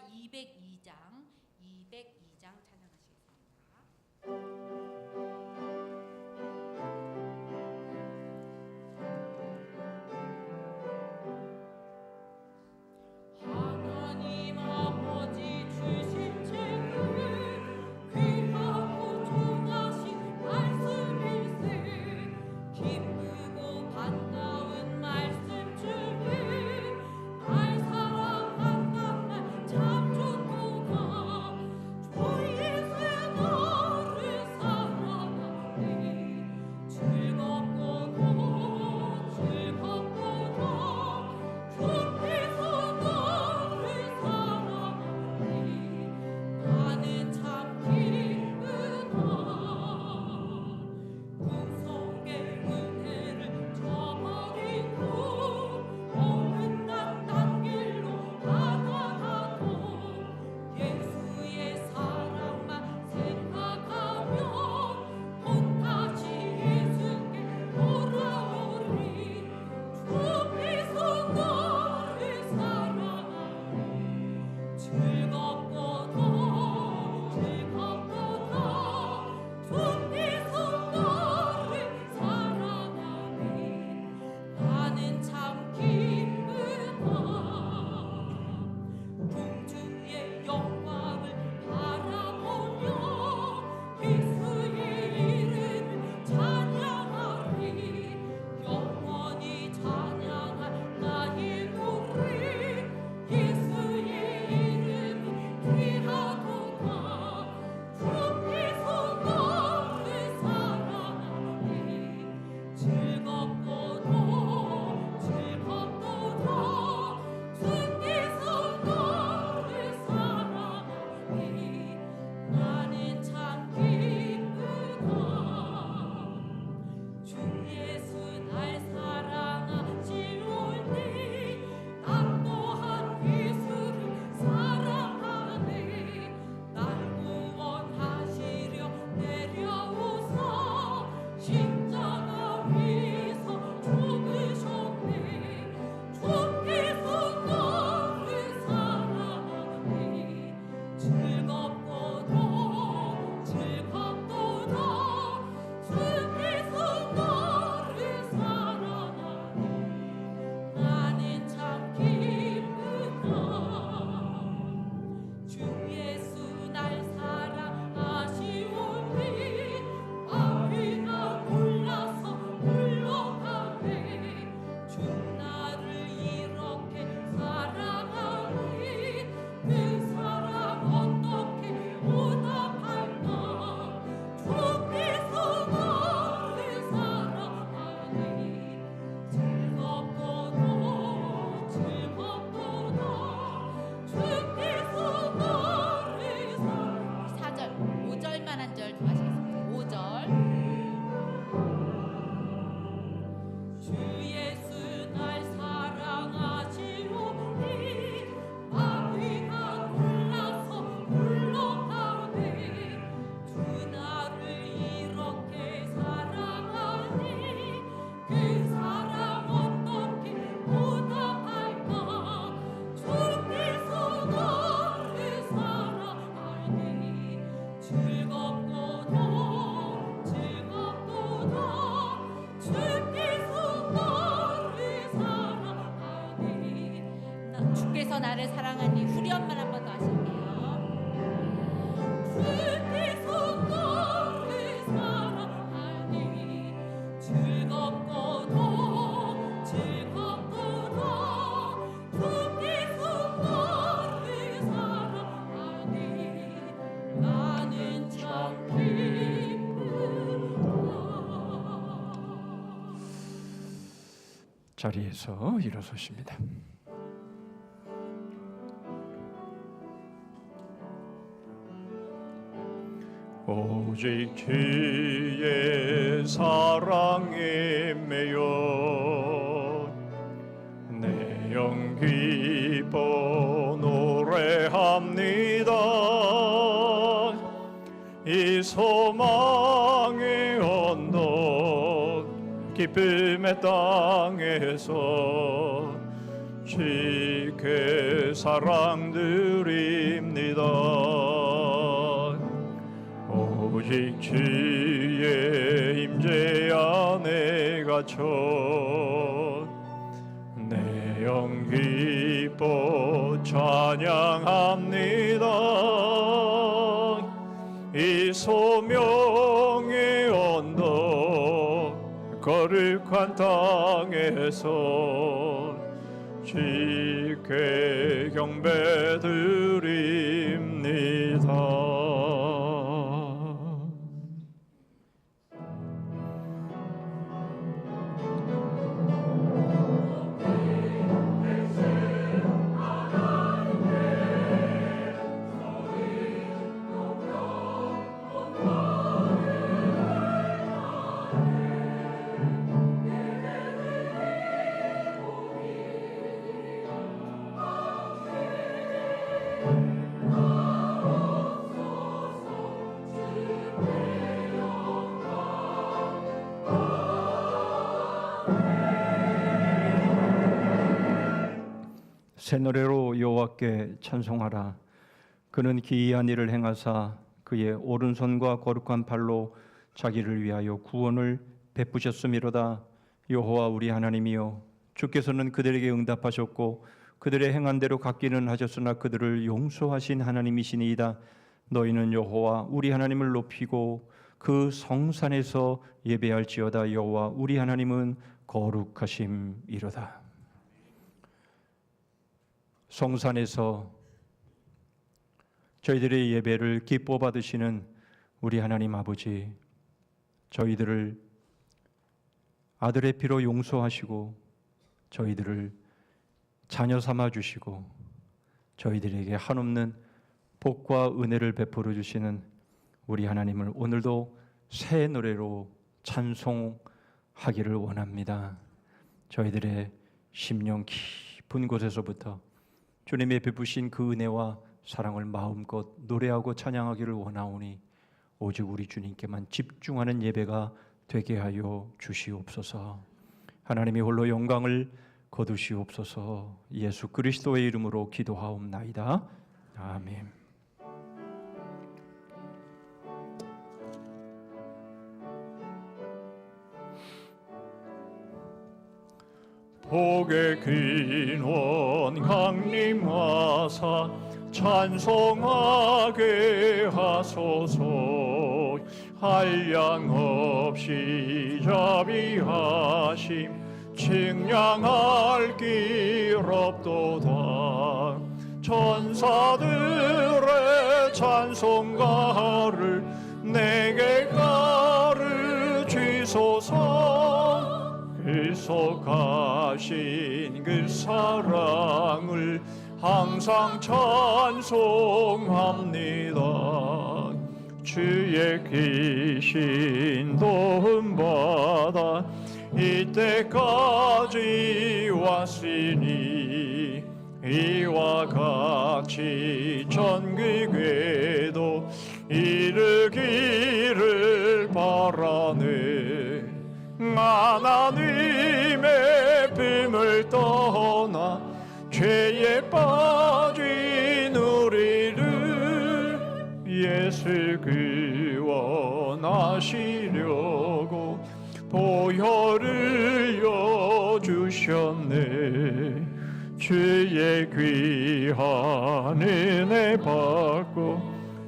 202장 찬양하시겠습니다. 하나님 아버지 주신 책을 귀하고 존하신 말씀일세 기쁘고 반가운 말씀 중에 날 사랑한단 말 참 좋구나 주 예수의 너를 사랑하니 즐겁고도 주께서 너를 사랑하니 나는 참 기쁘다 풍성의 은혜를 저버리고 어긋난 길로 나아가도 예수의 사랑만 생각하면 곧 다시 예수께 돌아오리 주께서 너를 사랑하니 즐겁고도 주께서 너를 사랑하니 나는 참 기쁘다 공주의 영광을 바라보며 예수의 이름을 찬양하리 영원히 찬양할 나의 노래 예수의 이름이 귀하도다 주께서 너를 사랑하니 즐겁고도 주께서 너를 사랑하니 나는 참 기쁘다 주 예수 날 사랑하시오니 난 또한 예수를 사랑하네 날 구원하시려 내려오사 십자가 위에서 죽으셨네 주께서 너를 사랑하니 즐겁고도 주께서 너를 사랑하니 나는 참 기쁘다 주 예수 날 사랑하시오니 아비가 골라서 물러가네 주 나를 이렇게 사랑하니 그 사랑 어떻게 보답할까 주께서 너를 사랑하니 즐겁고도 주께서 너를 사랑하니 4절 5절만 한 절 더 하시겠습니다. 5절 주 예수 날 사랑하시오니 아비가 골라서 물러가네 주 나를 이렇게 사랑하니 그 사랑 어떻게 보답할까 주께서 너를 사랑하니 즐겁고도 주께서 너를 사랑하니 주께서 나를 사랑하니 후렴만 한 번 더 하실게요. 주께서 너를 사랑하니 즐겁고도 주께서 너를 사랑하니 나는 참 기쁘다 자리에서 일어서십니다. 오직 주의 사랑에 매여 내 영 기뻐 노래합니다. 이 소망의 언덕 기쁨의 땅에서 주께 사랑드립니다. 오직 주의 임재 안에 갇혀 내 영 기뻐 찬양합니다. 이 소명의 언덕 거룩한 땅에서 주께 경배드립니다. 새 노래로 여호와께 찬송하라. 그는 기이한 일을 행하사 그의 오른손과 거룩한 팔로 자기를 위하여 구원을 베푸셨음이로다. 여호와 우리 하나님이여, 주께서는 그들에게 응답하셨고 그들의 행한 대로 갚기는 하셨으나 그들을 용서하신 하나님이시니이다. 너희는 여호와 우리 하나님을 높이고 그 성산에서 예배할지어다. 여호와 우리 하나님은 거룩하심이로다. 성산에서 저희들의 예배를 기뻐 받으시는 우리 하나님 아버지, 저희들을 아들의 피로 용서하시고 저희들을 자녀 삼아 주시고 저희들에게 한없는 복과 은혜를 베풀어 주시는 우리 하나님을 오늘도 새 노래로 찬송하기를 원합니다. 저희들의 심령 깊은 곳에서부터 주님의 베푸신 그 은혜와 사랑을 마음껏 노래하고 찬양하기를 원하오니 오직 우리 주님께만 집중하는 예배가 되게 하여 주시옵소서. 하나님이 홀로 영광을 거두시옵소서. 예수 그리스도의 이름으로 기도하옵나이다. 아멘. 복의 근원 강림하사 찬송하게 하소서. 한량 없이 자비하심 측량할 길 없도다. 천사들의 찬송가를 내게 가르치소서. 계속하신 그 사랑을 항상 찬송합니다. 주의 귀신 도움받아 이때까지 왔으니 이와 같이 전국에도 이르기를 바라네. 하나님의 품을 떠나 죄에 빠진 우리를 예수 구원하시려고 보혈을 여주셨네. 주의 귀한 은혜 받고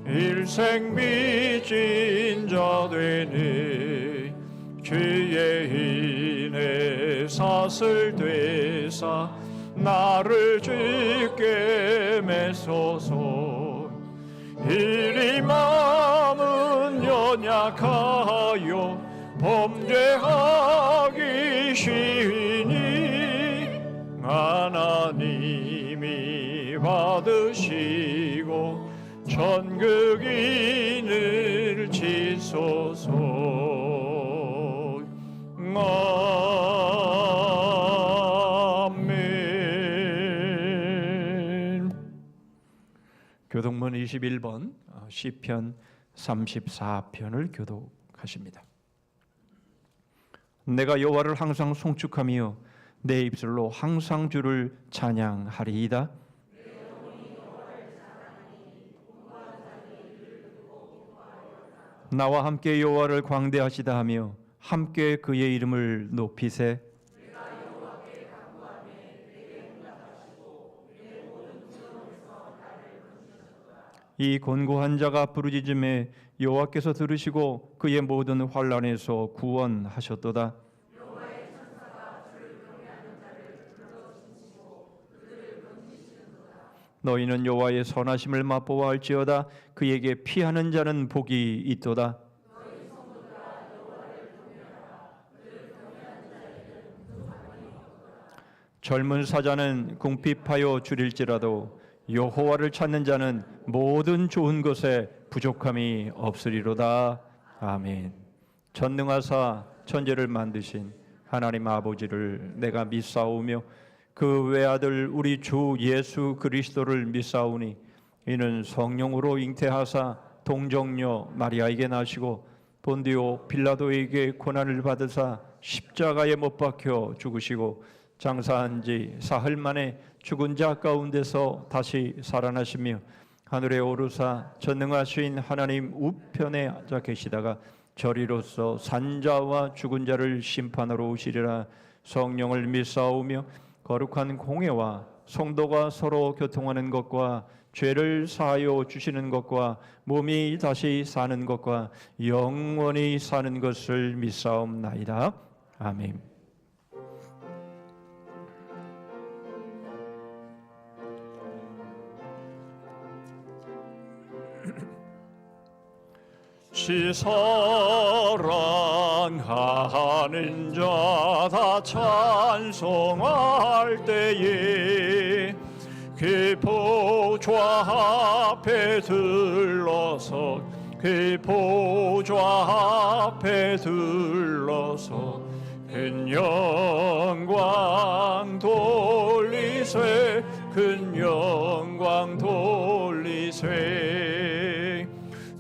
일생 빚진 자 되네. 주의 인에 사슬 되사 나를 주께 매소서. 이리 마음은 연약하여 범죄하기 쉬우니 하나님이 받으시고 전국인을 지소서. 아멘. 교독문 21번 시편 34편을 교독하십니다. 내가 여호와를 항상 송축하며 내 입술로 항상 주를 찬양하리이다. 나와 함께 여호와를 광대하시다 하며 함께 그의 이름을 높이세. 이 곤고한 자가 부르짖음에 여호와께서 들으시고 그의 모든 환난에서 구원하셨도다. 너희는 여호와의 선하심을 맛보아할지어다. 그에게 피하는 자는 복이 있도다. 젊은 사자는 궁핍하여 줄일지라도 여호와를 찾는 자는 모든 좋은 것에 부족함이 없으리로다. 아멘. 전능하사 천지를 만드신 하나님 아버지를 내가 믿사오며 그 외아들 우리 주 예수 그리스도를 믿사오니 이는 성령으로 잉태하사 동정녀 마리아에게 나시고 본디오 빌라도에게 고난을 받으사 십자가에 못 박혀 죽으시고 장사한 지 사흘 만에 죽은 자 가운데서 다시 살아나시며 하늘에 오르사 전능하신 하나님 우편에 앉아 계시다가 저리로서 산자와 죽은 자를 심판하러 오시리라. 성령을 믿사오며 거룩한 공회와 성도가 서로 교통하는 것과 죄를 사하여 주시는 것과 몸이 다시 사는 것과 영원히 사는 것을 믿사옵나이다. 아멘. 시 사랑하는 자 다 찬송할 때에 그 보좌 앞에 들러서 그 보좌 앞에 들러서 큰 영광 돌리세 큰 영광 돌리세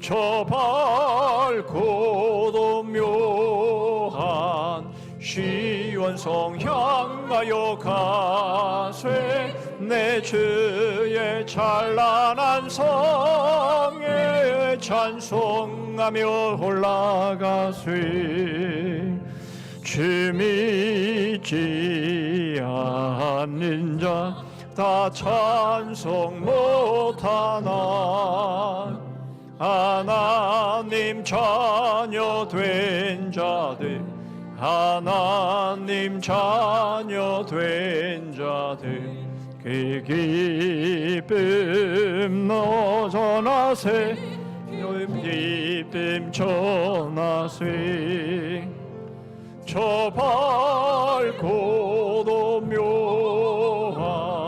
저 밝고도 묘한 시온성 향하여 가세 내 주의 찬란한 성에 찬송하며 올라가세 주 믿지 않는 자 다 찬송 못하나 하나님 자녀 된 자들 하나님 자녀 된 자들 그 기쁨 너 전하세 기쁨 전하세 저 밝고도 묘한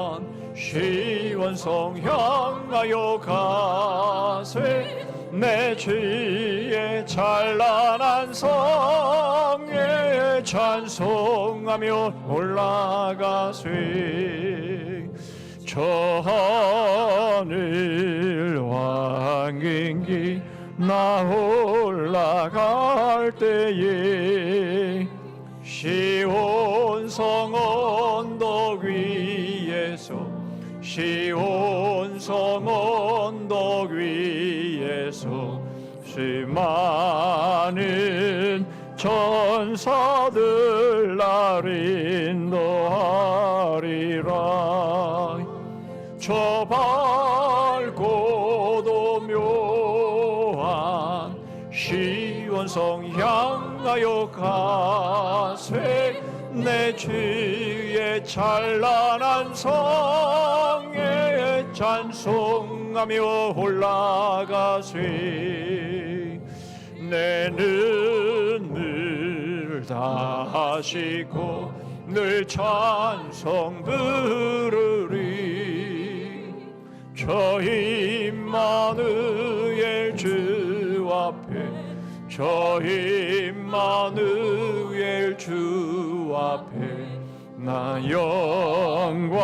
시온성 향하여 가세 내 주의 찬란한 성에 찬송하며 올라가세 저 하늘 왕인기 나 올라갈 때에 시온성 언덕 위에서 시온성 언덕 위에서 수많은 천사들 날 인도하리라 저 밝고도 묘한 시온성 향하여 가세 내 주의 찬란한 성에 찬송하며 올라가세 내 눈물 다 씻고 늘 찬송 부르리 저 임마누엘 주 앞에 저 임마누엘 주 앞에 나 영광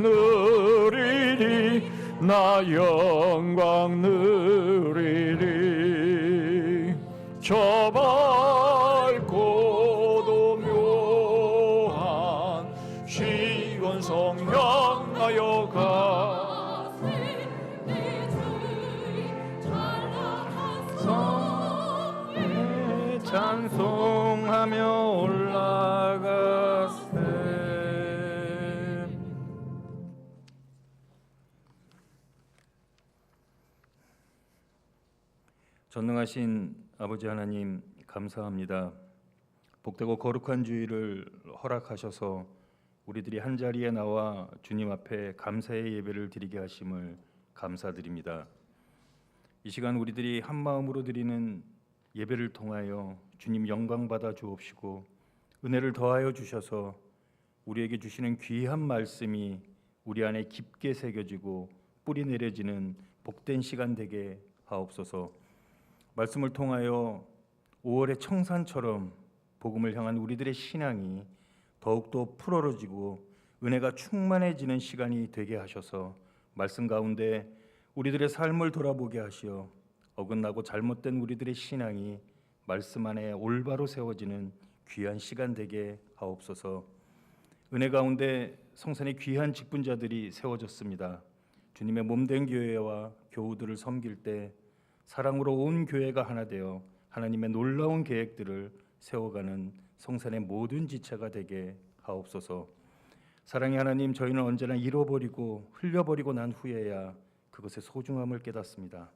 누리리 나 영광 누리리 저 밝고도 묘한 향하여 가 내 주의 찬란한 성에 찬송하며 올라가세. 전능하신 아버지 하나님 감사합니다. 복되고 거룩한 주일을 허락하셔서 우리들이 한 자리에 나와 주님 앞에 감사의 예배를 드리게 하심을 감사드립니다. 이 시간 우리들이 한 마음으로 드리는 예배를 통하여 주님 영광 받아 주옵시고 은혜를 더하여 주셔서 우리에게 주시는 귀한 말씀이 우리 안에 깊게 새겨지고 뿌리 내려지는 복된 시간 되게 하옵소서. 말씀을 통하여 5월의 청산처럼 복음을 향한 우리들의 신앙이 더욱더 풀어지고 은혜가 충만해지는 시간이 되게 하셔서 말씀 가운데 우리들의 삶을 돌아보게 하시어 어긋나고 잘못된 우리들의 신앙이 말씀 안에 올바로 세워지는 귀한 시간 되게 하옵소서. 은혜 가운데 성산의 귀한 직분자들이 세워졌습니다. 주님의 몸된 교회와 교우들을 섬길 때 사랑으로 온 교회가 하나 되어 하나님의 놀라운 계획들을 세워가는 성산의 모든 지체가 되게 하옵소서. 사랑의 하나님, 저희는 언제나 잃어버리고 흘려버리고 난 후에야 그것의 소중함을 깨닫습니다.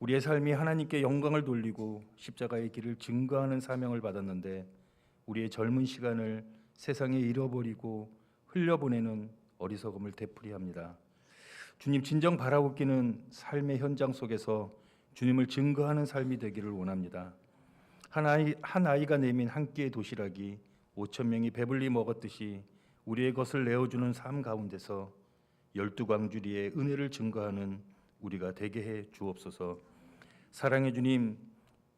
우리의 삶이 하나님께 영광을 돌리고 십자가의 길을 증거하는 사명을 받았는데 우리의 젊은 시간을 세상에 잃어버리고 흘려보내는 어리석음을 되풀이합니다. 주님 진정 바라보기는 삶의 현장 속에서 주님을 증거하는 삶이 되기를 원합니다. 한 아이가 내민 한 끼의 도시락이 5천 명이 배불리 먹었듯이 우리의 것을 내어주는 삶 가운데서 12광주리의 은혜를 증거하는 우리가 되게 해 주옵소서. 사랑의 주님,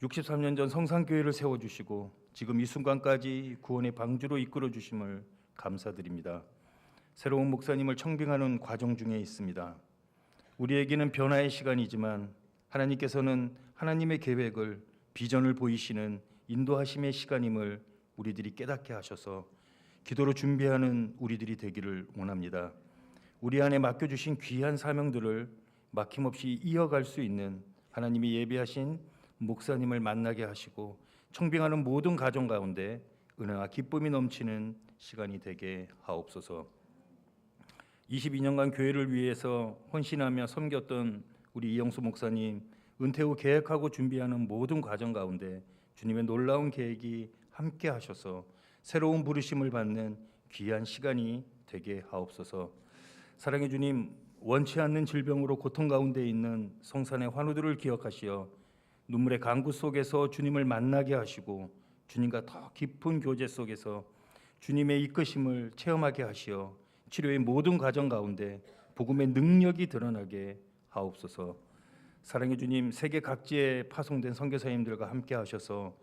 63년 전 성산교회를 세워주시고 지금 이 순간까지 구원의 방주로 이끌어 주심을 감사드립니다. 새로운 목사님을 청빙하는 과정 중에 있습니다. 우리에게는 변화의 시간이지만 하나님께서는 하나님의 계획을 비전을 보이시는 인도하심의 시간임을 우리들이 깨닫게 하셔서 기도로 준비하는 우리들이 되기를 원합니다. 우리 안에 맡겨주신 귀한 사명들을 막힘없이 이어갈 수 있는 하나님이 예비하신 목사님을 만나게 하시고 청빙하는 모든 가정 가운데 은혜와 기쁨이 넘치는 시간이 되게 하옵소서. 22년간 교회를 위해서 헌신하며 섬겼던 우리 이영수 목사님 은퇴 후 계획하고 준비하는 모든 과정 가운데 주님의 놀라운 계획이 함께 하셔서 새로운 부르심을 받는 귀한 시간이 되게 하옵소서. 사랑의 주님, 원치 않는 질병으로 고통 가운데 있는 성산의 환우들을 기억하시어 눈물의 강구 속에서 주님을 만나게 하시고 주님과 더 깊은 교제 속에서 주님의 이끄심을 체험하게 하시어 치료의 모든 과정 가운데 복음의 능력이 드러나게 하옵소서. 사랑의 주님, 세계 각지에 파송된 선교사님들과 함께 하셔서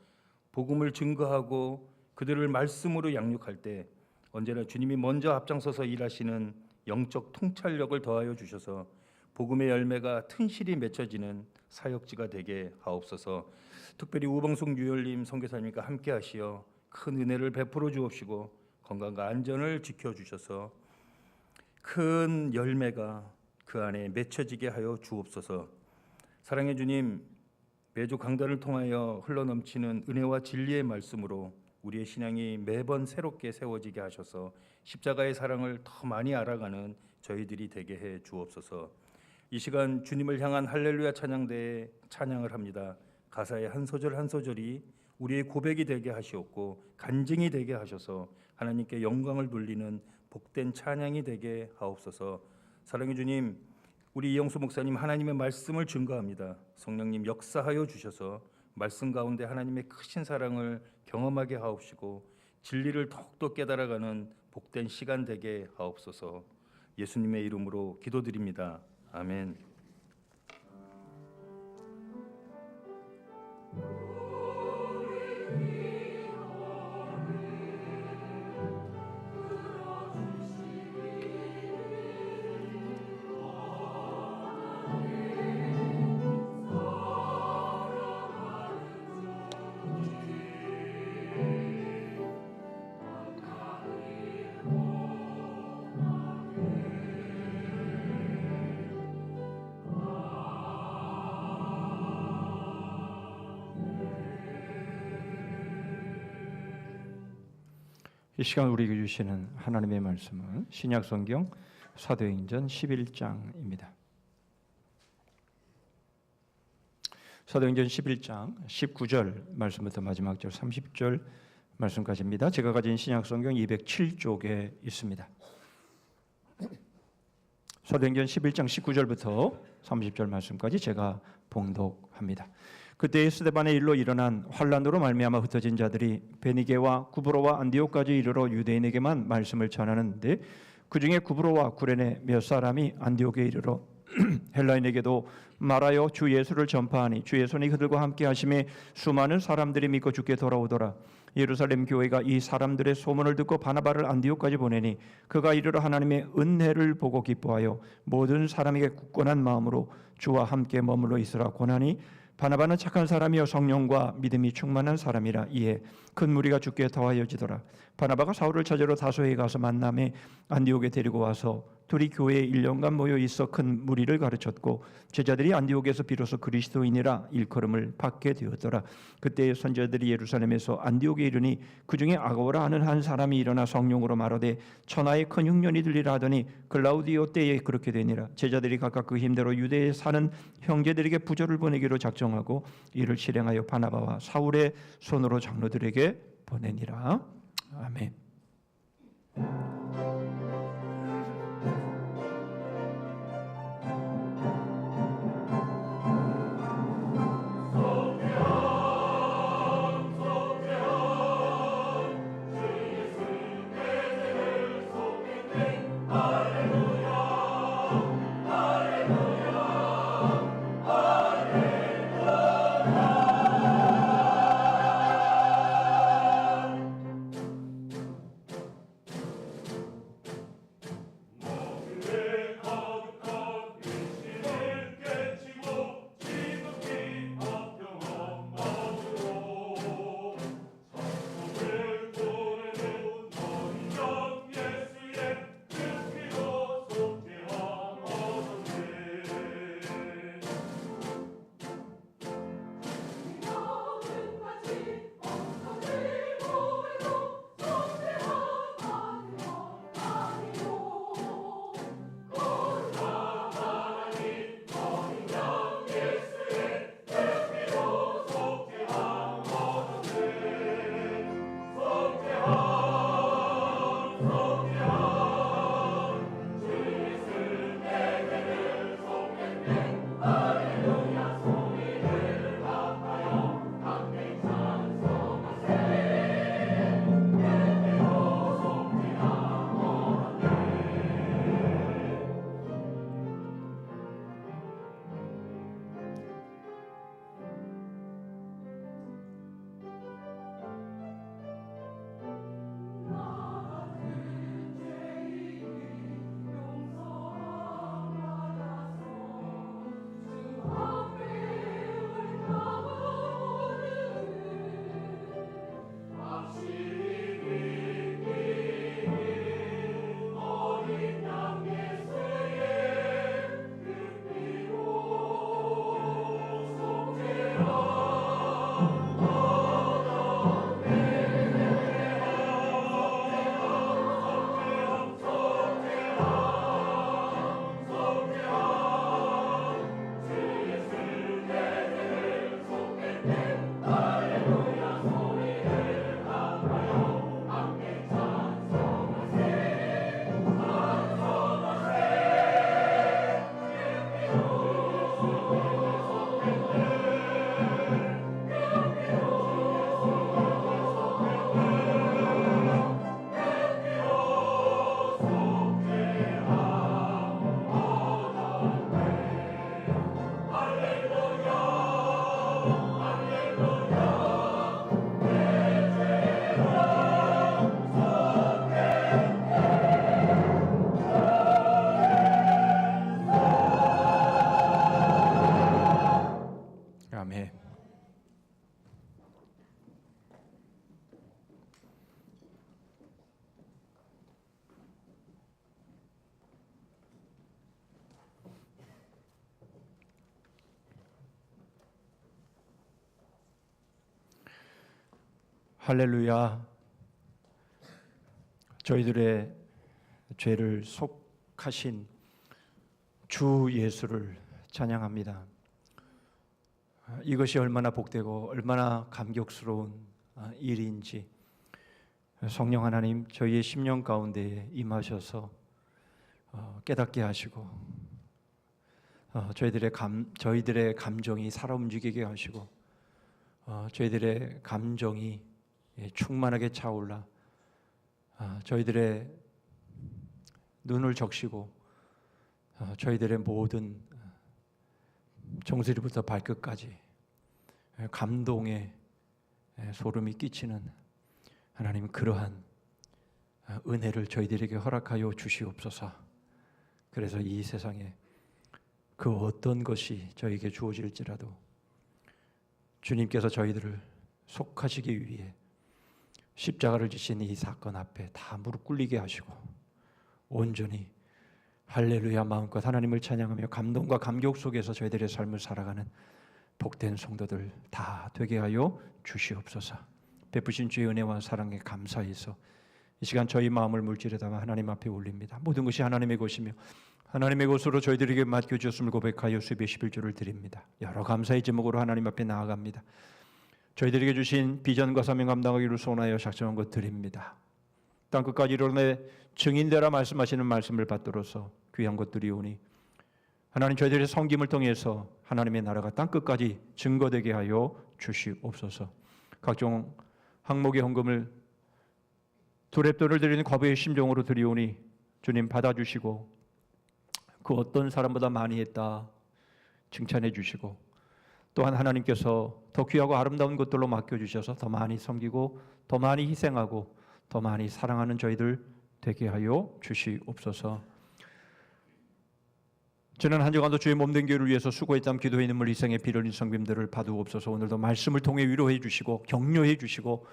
복음을 증거하고 그들을 말씀으로 양육할 때 언제나 주님이 먼저 앞장서서 일하시는 영적 통찰력을 더하여 주셔서 복음의 열매가 튼실히 맺혀지는 사역지가 되게 하옵소서. 특별히 우봉숙 유열님 선교사님과 함께 하시어 큰 은혜를 베풀어 주옵시고 건강과 안전을 지켜주셔서 큰 열매가 그 안에 맺혀지게 하여 주옵소서. 사랑의 주님, 매주 강단을 통하여 흘러넘치는 은혜와 진리의 말씀으로 우리의 신앙이 매번 새롭게 세워지게 하셔서 십자가의 사랑을 더 많이 알아가는 저희들이 되게 해 주옵소서. 이 시간 주님을 향한 할렐루야 찬양대에 찬양을 합니다. 가사의 한 소절 한 소절이 우리의 고백이 되게 하시옵고 간증이 되게 하셔서 하나님께 영광을 돌리는 복된 찬양이 되게 하옵소서. 사랑의 주님, 우리 이영수 목사님 하나님의 말씀을 증거합니다. 성령님 역사하여 주셔서 말씀 가운데 하나님의 크신 사랑을 경험하게 하옵시고 진리를 더욱더 깨달아가는 복된 시간 되게 하옵소서. 예수님의 이름으로 기도드립니다. 아멘. 이 시간 우리에게 주시는 하나님의 말씀은 신약성경 사도행전 11장입니다. 사도행전 11장 19절 말씀부터 마지막 절 30절 말씀까지입니다. 제가 가진 신약성경 207쪽에 있습니다. 사도행전 11장 19절부터 30절 말씀까지 제가 봉독합니다. 그때 스데반의 일로 일어난 환란으로 말미암아 흩어진 자들이 베니게와 구브로와 안디옥까지 이르러 유대인에게만 말씀을 전하는데 그 중에 구브로와 구레네 몇 사람이 안디옥에 이르러 헬라인에게도 말하여 주 예수를 전파하니 주의 손이 그들과 함께 하심에 수많은 사람들이 믿고 주께 돌아오더라. 예루살렘 교회가 이 사람들의 소문을 듣고 바나바를 안디옥까지 보내니 그가 이르러 하나님의 은혜를 보고 기뻐하여 모든 사람에게 굳건한 마음으로 주와 함께 머물러 있으라 고나니 바나바는 착한 사람이요 성령과 믿음이 충만한 사람이라. 이에 큰 무리가 주께 더하여지더라. 바나바가 사울을 찾으러 다소에 가서 만남에 안디옥에 데리고 와서 둘이 교회에 1년간 모여 있어 큰 무리를 가르쳤고 제자들이 안디옥에서 비로소 그리스도인이라 일컬음을 받게 되었더라. 그때 선지자들이 예루살렘에서 안디옥에 이르니 그 중에 아고라 하는 한 사람이 일어나 성령으로 말하되 천하에 큰 흉년이 들리라 하더니 글라우디오 때에 그렇게 되니라. 제자들이 각각 그 힘대로 유대에 사는 형제들에게 부조를 보내기로 작정하고 이를 실행하여 바나바와 사울의 손으로 장로들에게 보내니라. 아멘. 아멘. 할렐루야. 저희들의 죄를 속하신 주 예수를 찬양합니다. 이것이 얼마나 복되고 얼마나 감격스러운 일인지 성령 하나님 저희의 심령 가운데에 임하셔서 깨닫게 하시고 저희들의 감정이 살아 움직이게 하시고 저희들의 감정이 충만하게 차올라 저희들의 눈을 적시고 저희들의 모든 정수리부터 발끝까지 감동의 소름이 끼치는 하나님 그러한 은혜를 저희들에게 허락하여 주시옵소서. 그래서 이 세상에 그 어떤 것이 저에게 주어질지라도 주님께서 저희들을 속하시기 위해 십자가를 지신 이 사건 앞에 다 무릎 꿇리게 하시고 온전히 할렐루야 마음껏 하나님을 찬양하며 감동과 감격 속에서 저희들의 삶을 살아가는 복된 성도들 다 되게 하여 주시옵소서. 베푸신 주의 은혜와 사랑에 감사해서 이 시간 저희 마음을 물질에다가 하나님 앞에 올립니다. 모든 것이 하나님의 것이며 하나님의 것으로 저희들에게 맡겨주었음을 고백하여 수입의 11조를 드립니다. 여러 감사의 제목으로 하나님 앞에 나아갑니다. 저희들에게 주신 비전과 사명 감당하기를 소원하여 작정한 것 드립니다. 땅끝까지 이르내 증인되라 말씀하시는 말씀을 받들어서 귀한 것들이 오니 하나님 저희들의 섬김을 통해서 하나님의 나라가 땅끝까지 증거되게 하여 주시옵소서. 각종 항목의 헌금을 두렵도를 드리는 과부의 심정으로 드리오니 주님 받아주시고 그 어떤 사람보다 많이 했다 칭찬해 주시고 또한 하나님께서 더 귀하고 아름다운 것들로 맡겨주셔서 더 많이 섬기고 더 많이 희생하고 더 많이 사랑하는 저희들 되게 하여 주시옵소서. 지난 한 주간도 주의 몸된 교회를 위해서 수고했던 기도의 눈물 희생의 피 흘린 성김들을 받으옵소서. 오늘도 말씀을 통해 위로해 주시고 격려해 주시고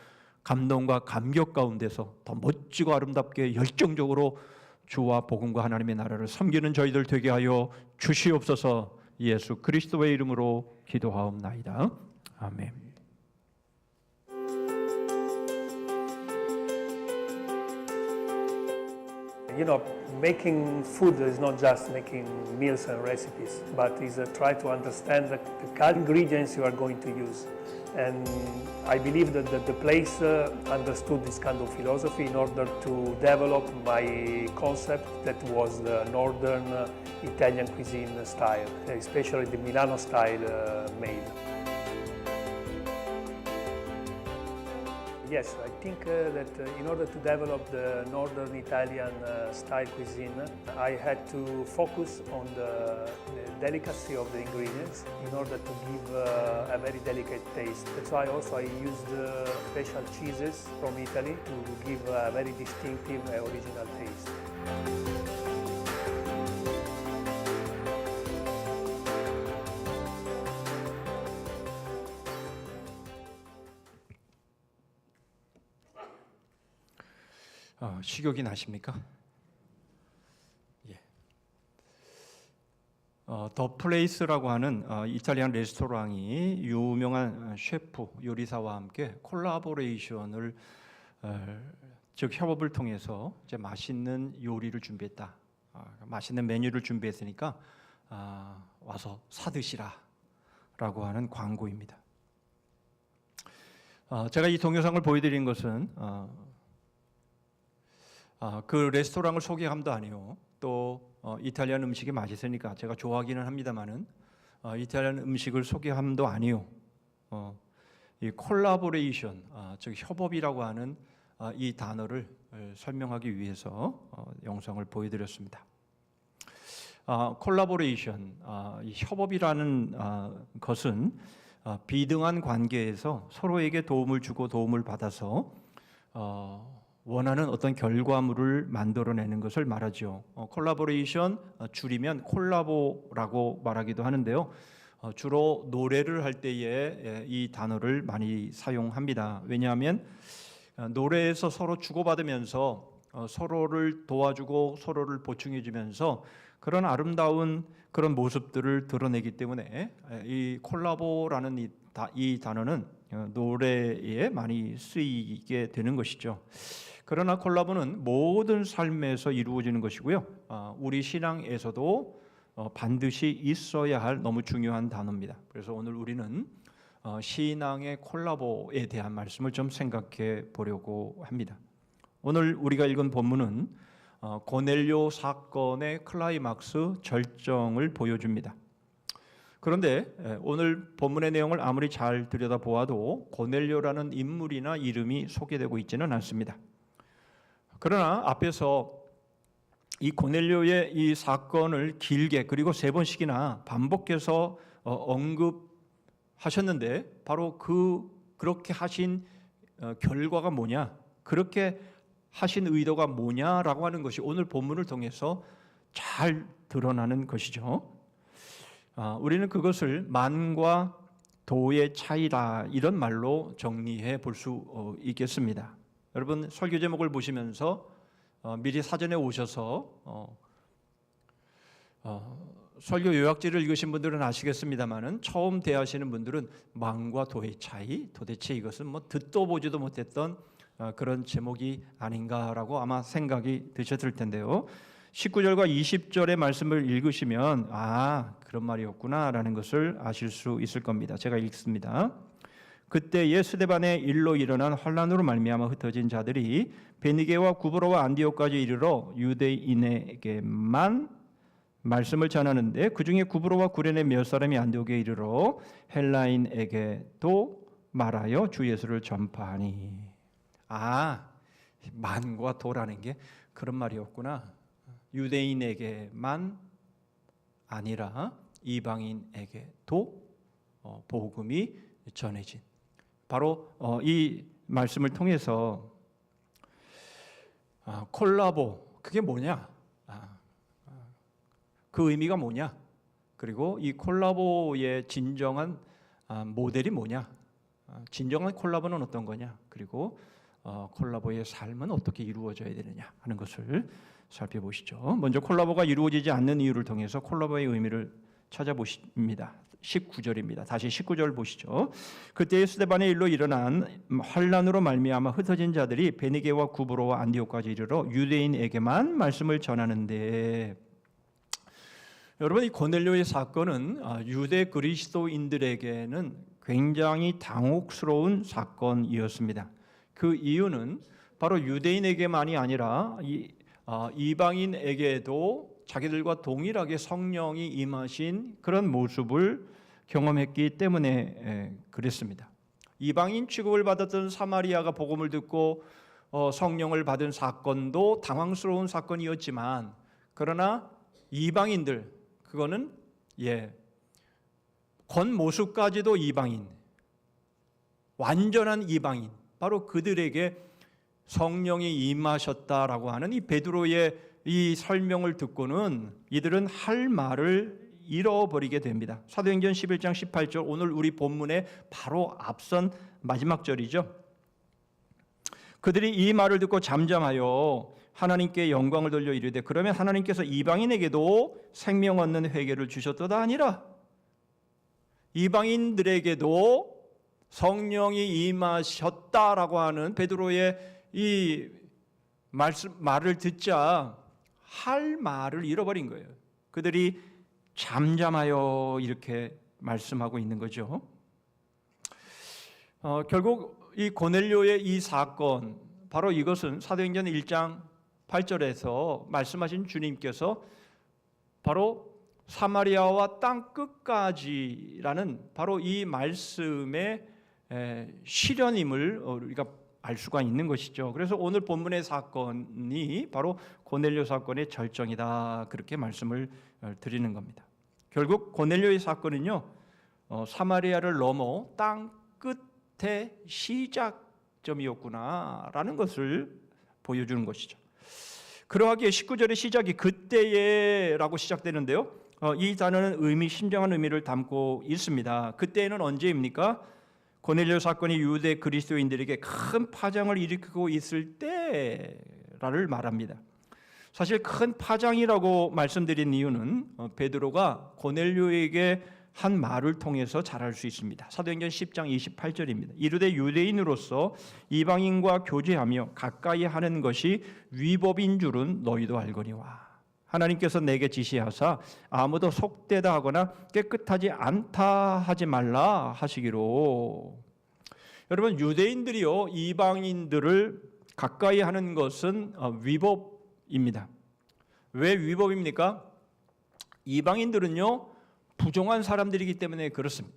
감동과 감격 가운데서 더 멋지고 아름답게 열정적으로 주와 복음과 하나님의 나라를 섬기는 저희들 되게 하여 주시옵소서. 예수 그리스도의 이름으로 기도하옵나이다. 아멘. You know, making food is not just making meals and recipes, but is try to understand the ingredients you are going to use. And I believe that the place understood this kind of philosophy in order to develop my concept that was the northern Italian cuisine style, especially the Milano style made. Yes, I think that in order to develop the northern Italian style cuisine, I had to focus on the delicacy of the ingredients in order to give a very delicate taste. That's why also I used special cheeses from Italy to give a very distinctive original taste. 식욕이 나십니까? 예. 더 플레이스라고 하는 이탈리안 레스토랑이 유명한 셰프 요리사와 함께 콜라보레이션을 즉 협업을 통해서 이제 맛있는 요리를 준비했다. 맛있는 메뉴를 준비했으니까 와서 사드시라라고 하는 광고입니다. 제가 이 동영상을 보여드린 것은 그 레스토랑을 소개함도 아니요. 또 이탈리안 음식이 맛있으니까 제가 좋아하기는 합니다만은 이탈리안 음식을 소개함도 아니요. 이 콜라보레이션, 즉 협업이라고 하는 이 단어를 설명하기 위해서 영상을 보여드렸습니다. 콜라보레이션, 이 협업이라는 것은 비등한 관계에서 서로에게 도움을 주고 도움을 받아서 원하는 어떤 결과물을 만들어내는 것을 말하죠. 콜라보레이션 줄이면 콜라보라고 말하기도 하는데요. 주로 노래를 할 때에 이 단어를 많이 사용합니다. 왜냐하면 노래에서 서로 주고받으면서 서로를 도와주고 서로를 보충해주면서 그런 아름다운 그런 모습들을 드러내기 때문에 이 콜라보라는 이 단어는 노래에 많이 쓰이게 되는 것이죠. 그러나 콜라보는 모든 삶에서 이루어지는 것이고요. 우리 신앙에서도 반드시 있어야 할 너무 중요한 단어입니다. 그래서 오늘 우리는 신앙의 콜라보에 대한 말씀을 좀 생각해 보려고 합니다. 오늘 우리가 읽은 본문은 고넬료 사건의 클라이막스 절정을 보여줍니다. 그런데 오늘 본문의 내용을 아무리 잘 들여다보아도 고넬료라는 인물이나 이름이 소개되고 있지는 않습니다. 그러나 앞에서 이 고넬료의 이 사건을 길게 그리고 3번씩이나 반복해서 언급하셨는데 바로 그렇게 하신 결과가 뭐냐, 그렇게 하신 의도가 뭐냐라고 하는 것이 오늘 본문을 통해서 잘 드러나는 것이죠. 우리는 그것을 만과 도의 차이다 이런 말로 정리해 볼 수 있겠습니다. 여러분 설교 제목을 보시면서 미리 사전에 오셔서 설교 요약지를 읽으신 분들은 아시겠습니다만은 처음 대하시는 분들은 만과 도의 차이, 도대체 이것은 뭐 듣도 보지도 못했던 그런 제목이 아닌가라고 아마 생각이 드셨을 텐데요. 19절과 20절의 말씀을 읽으시면 그런 말이었구나라는 것을 아실 수 있을 겁니다. 제가 읽습니다. 그때에 스데반의 일로 일어난 환란으로 말미암아 흩어진 자들이 베니게와 구브로와 안디옥까지 이르러 유대인에게만 말씀을 전하는데 그 중에 구브로와 구레네 몇 사람이 안디옥에 이르러 헬라인에게도 말하여 주 예수를 전파하니. 만과 도라는 게 그런 말이었구나. 유대인에게만 아니라 이방인에게도 복음이 전해진. 바로 이 말씀을 통해서 콜라보, 그게 뭐냐? 그 의미가 뭐냐? 그리고 이 콜라보의 진정한 모델이 뭐냐? 진정한 콜라보는 어떤 거냐? 그리고 콜라보의 삶은 어떻게 이루어져야 되느냐 하는 것을 살펴보시죠. 먼저 콜라보가 이루어지지 않는 이유를 통해서 콜라보의 의미를 찾아보십니다. 19절입니다. 다시 19절 보시죠. 그때 스데반의 일로 일어난 환란으로 말미암아 흩어진 자들이 베니게와 구브로와 안디옥까지 이르러 유대인에게만 말씀을 전하는데, 여러분 이 고넬료의 사건은 유대 그리스도인들에게는 굉장히 당혹스러운 사건이었습니다. 그 이유는 바로 유대인에게만이 아니라 이방인에게도 자기들과 동일하게 성령이 임하신 그런 모습을 경험했기 때문에 그랬습니다. 이방인 취급을 받았던 사마리아가 복음을 듣고 성령을 받은 사건도 당황스러운 사건이었지만, 그러나 이방인들, 그거는 겉모습까지도 이방인, 완전한 이방인, 바로 그들에게 성령이 임하셨다라고 하는 이 베드로의 이 설명을 듣고는 이들은 할 말을 잃어버리게 됩니다. 사도행전 11장 18절, 오늘 우리 본문의 바로 앞선 마지막 절이죠. 그들이 이 말을 듣고 잠잠하여 하나님께 영광을 돌려 이르되 그러면 하나님께서 이방인에게도 생명 얻는 회개를 주셨도다 아니라 이방인들에게도 성령이 임하셨다라고 하는 베드로의 이 말을 듣자 할 말을 잃어버린 거예요. 그들이 잠잠하여 이렇게 말씀하고 있는 거죠. 결국 이 고넬료의 이 사건, 바로 이것은 사도행전 1장 8절에서 말씀하신 주님께서 바로 사마리아와 땅 끝까지라는 바로 이 말씀의 실현임을 우리가 알 수가 있는 것이죠. 그래서 오늘 본문의 사건이 바로 고넬료 사건의 절정이다, 그렇게 말씀을 드리는 겁니다. 결국 고넬료의 사건은요, 사마리아를 넘어 땅 끝의 시작점이었구나라는 것을 보여주는 것이죠. 그러하기에 19절의 시작이 그때에라고 시작되는데요, 이 단어는 신정한 의미를 담고 있습니다. 그때는 언제입니까? 고넬료 사건이 유대 그리스도인들에게 큰 파장을 일으키고 있을 때를 말합니다. 사실 큰 파장이라고 말씀드린 이유는 베드로가 고넬료에게 한 말을 통해서 잘할 수 있습니다. 사도행전 10장 28절입니다. 이르되 유대인으로서 이방인과 교제하며 가까이 하는 것이 위법인 줄은 너희도 알거니와 하나님께서 내게 지시하사 아무도 속되다 하거나 깨끗하지 않다 하지 말라 하시기로. 여러분, 유대인들이요 이방인들을 가까이 하는 것은 위법입니다. 왜 위법입니까? 이방인들은요 부정한 사람들이기 때문에 그렇습니다.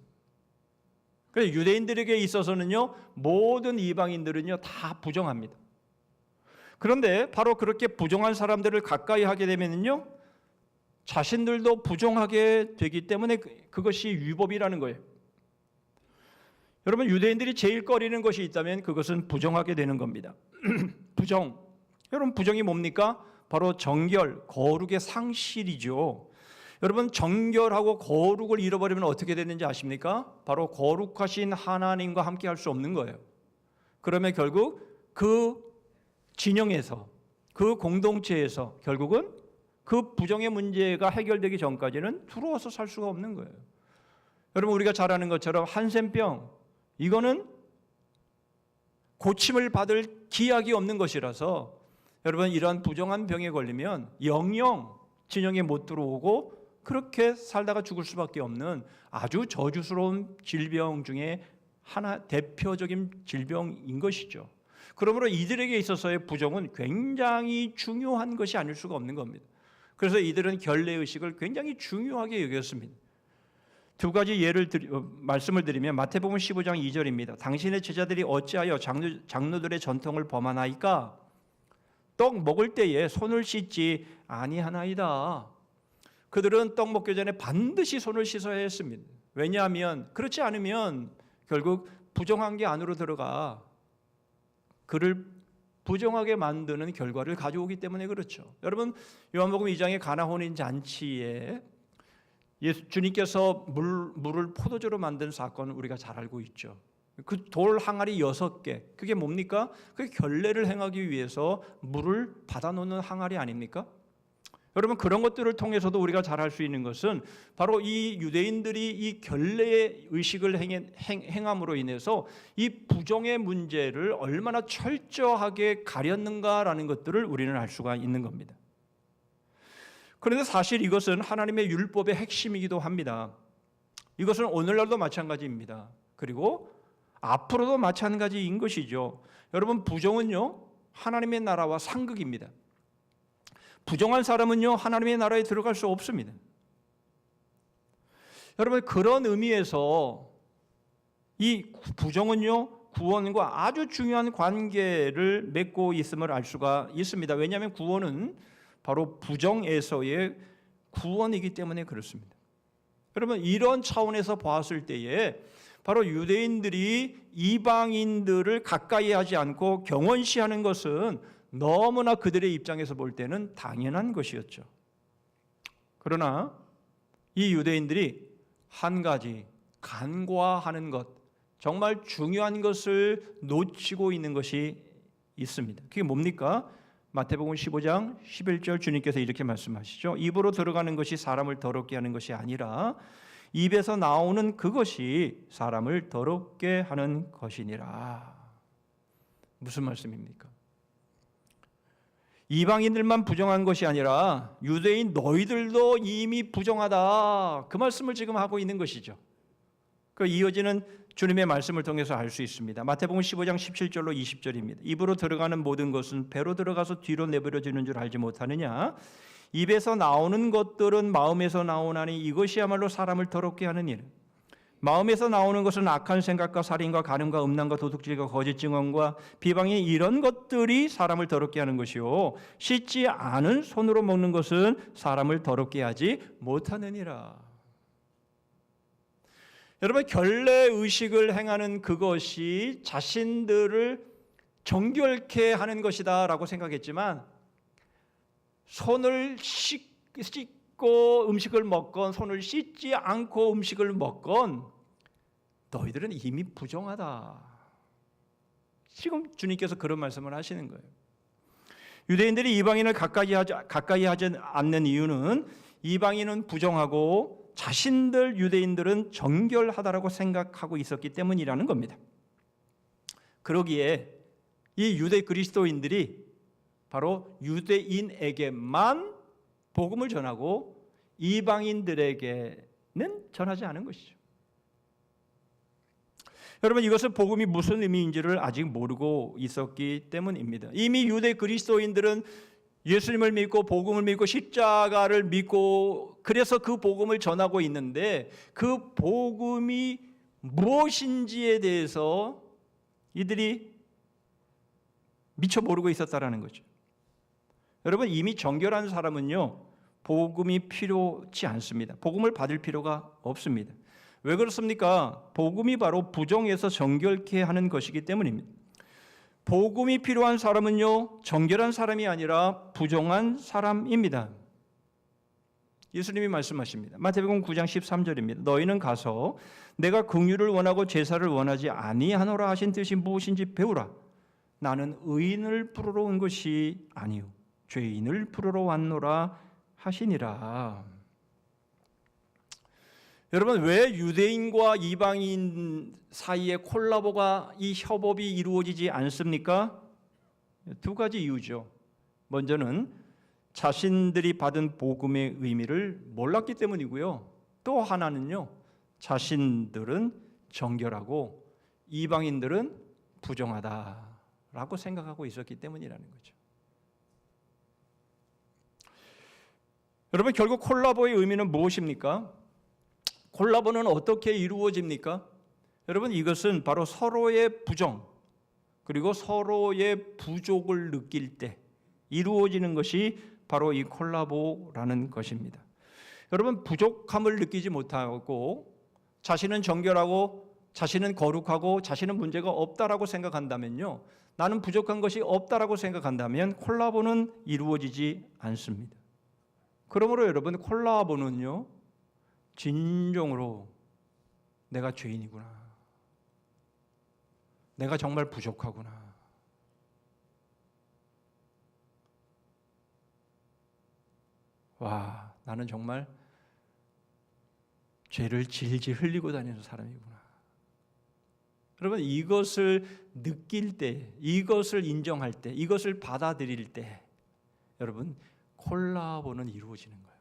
그래서 유대인들에게 있어서는요 모든 이방인들은요 다 부정합니다. 그런데 바로 그렇게 부정한 사람들을 가까이 하게 되면요 자신들도 부정하게 되기 때문에 그것이 위법이라는 거예요. 여러분, 유대인들이 제일 꺼리는 것이 있다면 그것은 부정하게 되는 겁니다. 부정. 여러분, 부정이 뭡니까? 바로 정결, 거룩의 상실이죠. 여러분, 정결하고 거룩을 잃어버리면 어떻게 되는지 아십니까? 바로 거룩하신 하나님과 함께 할 수 없는 거예요. 그러면 결국 그 진영에서, 그 공동체에서 결국은 그 부정의 문제가 해결되기 전까지는 들어와서 살 수가 없는 거예요. 여러분, 우리가 잘 아는 것처럼 한센병, 이거는 고침을 받을 기약이 없는 것이라서 여러분, 이러한 부정한 병에 걸리면 영영 진영에 못 들어오고 그렇게 살다가 죽을 수밖에 없는 아주 저주스러운 질병 중에 하나, 대표적인 질병인 것이죠. 그러므로 이들에게 있어서의 부정은 굉장히 중요한 것이 아닐 수가 없는 겁니다. 그래서 이들은 결례의식을 굉장히 중요하게 여겼습니다. 두 가지 말씀을 드리면 마태복음 15장 2절입니다. 당신의 제자들이 어찌하여 장로들의 전통을 범하나이까? 떡 먹을 때에 손을 씻지 아니하나이다. 그들은 떡 먹기 전에 반드시 손을 씻어야 했습니다. 왜냐하면 그렇지 않으면 결국 부정한 게 안으로 들어가 그를 부정하게 만드는 결과를 가져오기 때문에 그렇죠. 여러분, 요한복음 2장의 가나 혼인 잔치에 주님께서 물을 포도주로 만든 사건을 우리가 잘 알고 있죠. 그 돌 항아리 6개, 그게 뭡니까? 그게 결례를 행하기 위해서 물을 받아놓는 항아리 아닙니까? 여러분, 그런 것들을 통해서도 우리가 잘 알 수 있는 것은 바로 이 유대인들이 이 결례의 의식을 행함으로 인해서 이 부정의 문제를 얼마나 철저하게 가렸는가라는 것들을 우리는 알 수가 있는 겁니다. 그런데 사실 이것은 하나님의 율법의 핵심이기도 합니다. 이것은 오늘날도 마찬가지입니다. 그리고 앞으로도 마찬가지인 것이죠. 여러분, 부정은요 하나님의 나라와 상극입니다. 부정한 사람은요 하나님의 나라에 들어갈 수 없습니다. 여러분, 그런 의미에서 이 부정은요 구원과 아주 중요한 관계를 맺고 있음을 알 수가 있습니다. 왜냐하면 구원은 바로 부정에서의 구원이기 때문에 그렇습니다. 여러분, 이런 차원에서 보았을 때에 바로 유대인들이 이방인들을 가까이 하지 않고 경원시하는 것은 너무나 그들의 입장에서 볼 때는 당연한 것이었죠. 그러나 이 유대인들이 한 가지 간과하는 것, 정말 중요한 것을 놓치고 있는 것이 있습니다. 그게 뭡니까? 마태복음 15장 11절 주님께서 이렇게 말씀하시죠. 입으로 들어가는 것이 사람을 더럽게 하는 것이 아니라 입에서 나오는 그것이 사람을 더럽게 하는 것이니라. 무슨 말씀입니까? 이방인들만 부정한 것이 아니라 유대인 너희들도 이미 부정하다. 그 말씀을 지금 하고 있는 것이죠. 그 이어지는 주님의 말씀을 통해서 알 수 있습니다. 마태복음 15장 17절로 20절입니다. 입으로 들어가는 모든 것은 배로 들어가서 뒤로 내버려지는 줄 알지 못하느냐? 입에서 나오는 것들은 마음에서 나오나니 이것이야말로 사람을 더럽게 하는 일. 마음에서 나오는 것은 악한 생각과 살인과 간음과 음란과 도둑질과 거짓 증언과 비방이 이런 것들이 사람을 더럽게 하는 것이요 씻지 않은 손으로 먹는 것은 사람을 더럽게 하지 못하느니라. 여러분, 결례 의식을 행하는 그것이 자신들을 정결케 하는 것이다라고 생각했지만 손을 씻고 음식을 먹건 손을 씻지 않고 음식을 먹건 너희들은 이미 부정하다. 지금 주님께서 그런 말씀을 하시는 거예요. 유대인들이 이방인을 가까이 하지 않는 이유는 이방인은 부정하고 자신들 유대인들은 정결하다라고 생각하고 있었기 때문이라는 겁니다. 그러기에 이 유대 그리스도인들이 바로 유대인에게만 복음을 전하고 이방인들에게는 전하지 않은 것이죠. 여러분, 이것은 복음이 무슨 의미인지를 아직 모르고 있었기 때문입니다. 이미 유대 그리스도인들은 예수님을 믿고 복음을 믿고 십자가를 믿고 그래서 그 복음을 전하고 있는데 그 복음이 무엇인지에 대해서 이들이 미처 모르고 있었다라는 거죠. 여러분, 이미 정결한 사람은요, 복음이 필요치 않습니다. 복음을 받을 필요가 없습니다. 왜 그렇습니까? 복음이 바로 부정에서 정결케 하는 것이기 때문입니다. 복음이 필요한 사람은요, 정결한 사람이 아니라 부정한 사람입니다. 예수님이 말씀하십니다. 마태복음 9장 13절입니다. 너희는 가서 내가 긍휼을 원하고 제사를 원하지 아니하노라 하신 뜻이 무엇인지 배우라. 나는 의인을 부르러 온 것이 아니요 죄인을 부르러 왔노라 하시니라. 여러분, 왜 유대인과 이방인 사이에 콜라보가 이 협업이 이루어지지 않습니까? 두 가지 이유죠. 먼저는 자신들이 받은 복음의 의미를 몰랐기 때문이고요. 또 하나는요, 자신들은 정결하고 이방인들은 부정하다라고 생각하고 있었기 때문이라는 거죠. 여러분, 결국 콜라보의 의미는 무엇입니까? 콜라보는 어떻게 이루어집니까? 여러분, 이것은 바로 서로의 부정 그리고 서로의 부족을 느낄 때 이루어지는 것이 바로 이 콜라보라는 것입니다. 여러분, 부족함을 느끼지 못하고 자신은 정결하고 자신은 거룩하고 자신은 문제가 없다라고 생각한다면요, 나는 부족한 것이 없다라고 생각한다면 콜라보는 이루어지지 않습니다. 그러므로 여러분, 콜라보는요, 진정으로 내가 죄인이구나, 내가 정말 부족하구나, 와, 나는 정말 죄를 질질 흘리고 다니는 사람이구나. 여러분, 이것을 느낄 때, 이것을 인정할 때, 이것을 받아들일 때 여러분, 콜라보는 이루어지는 거예요.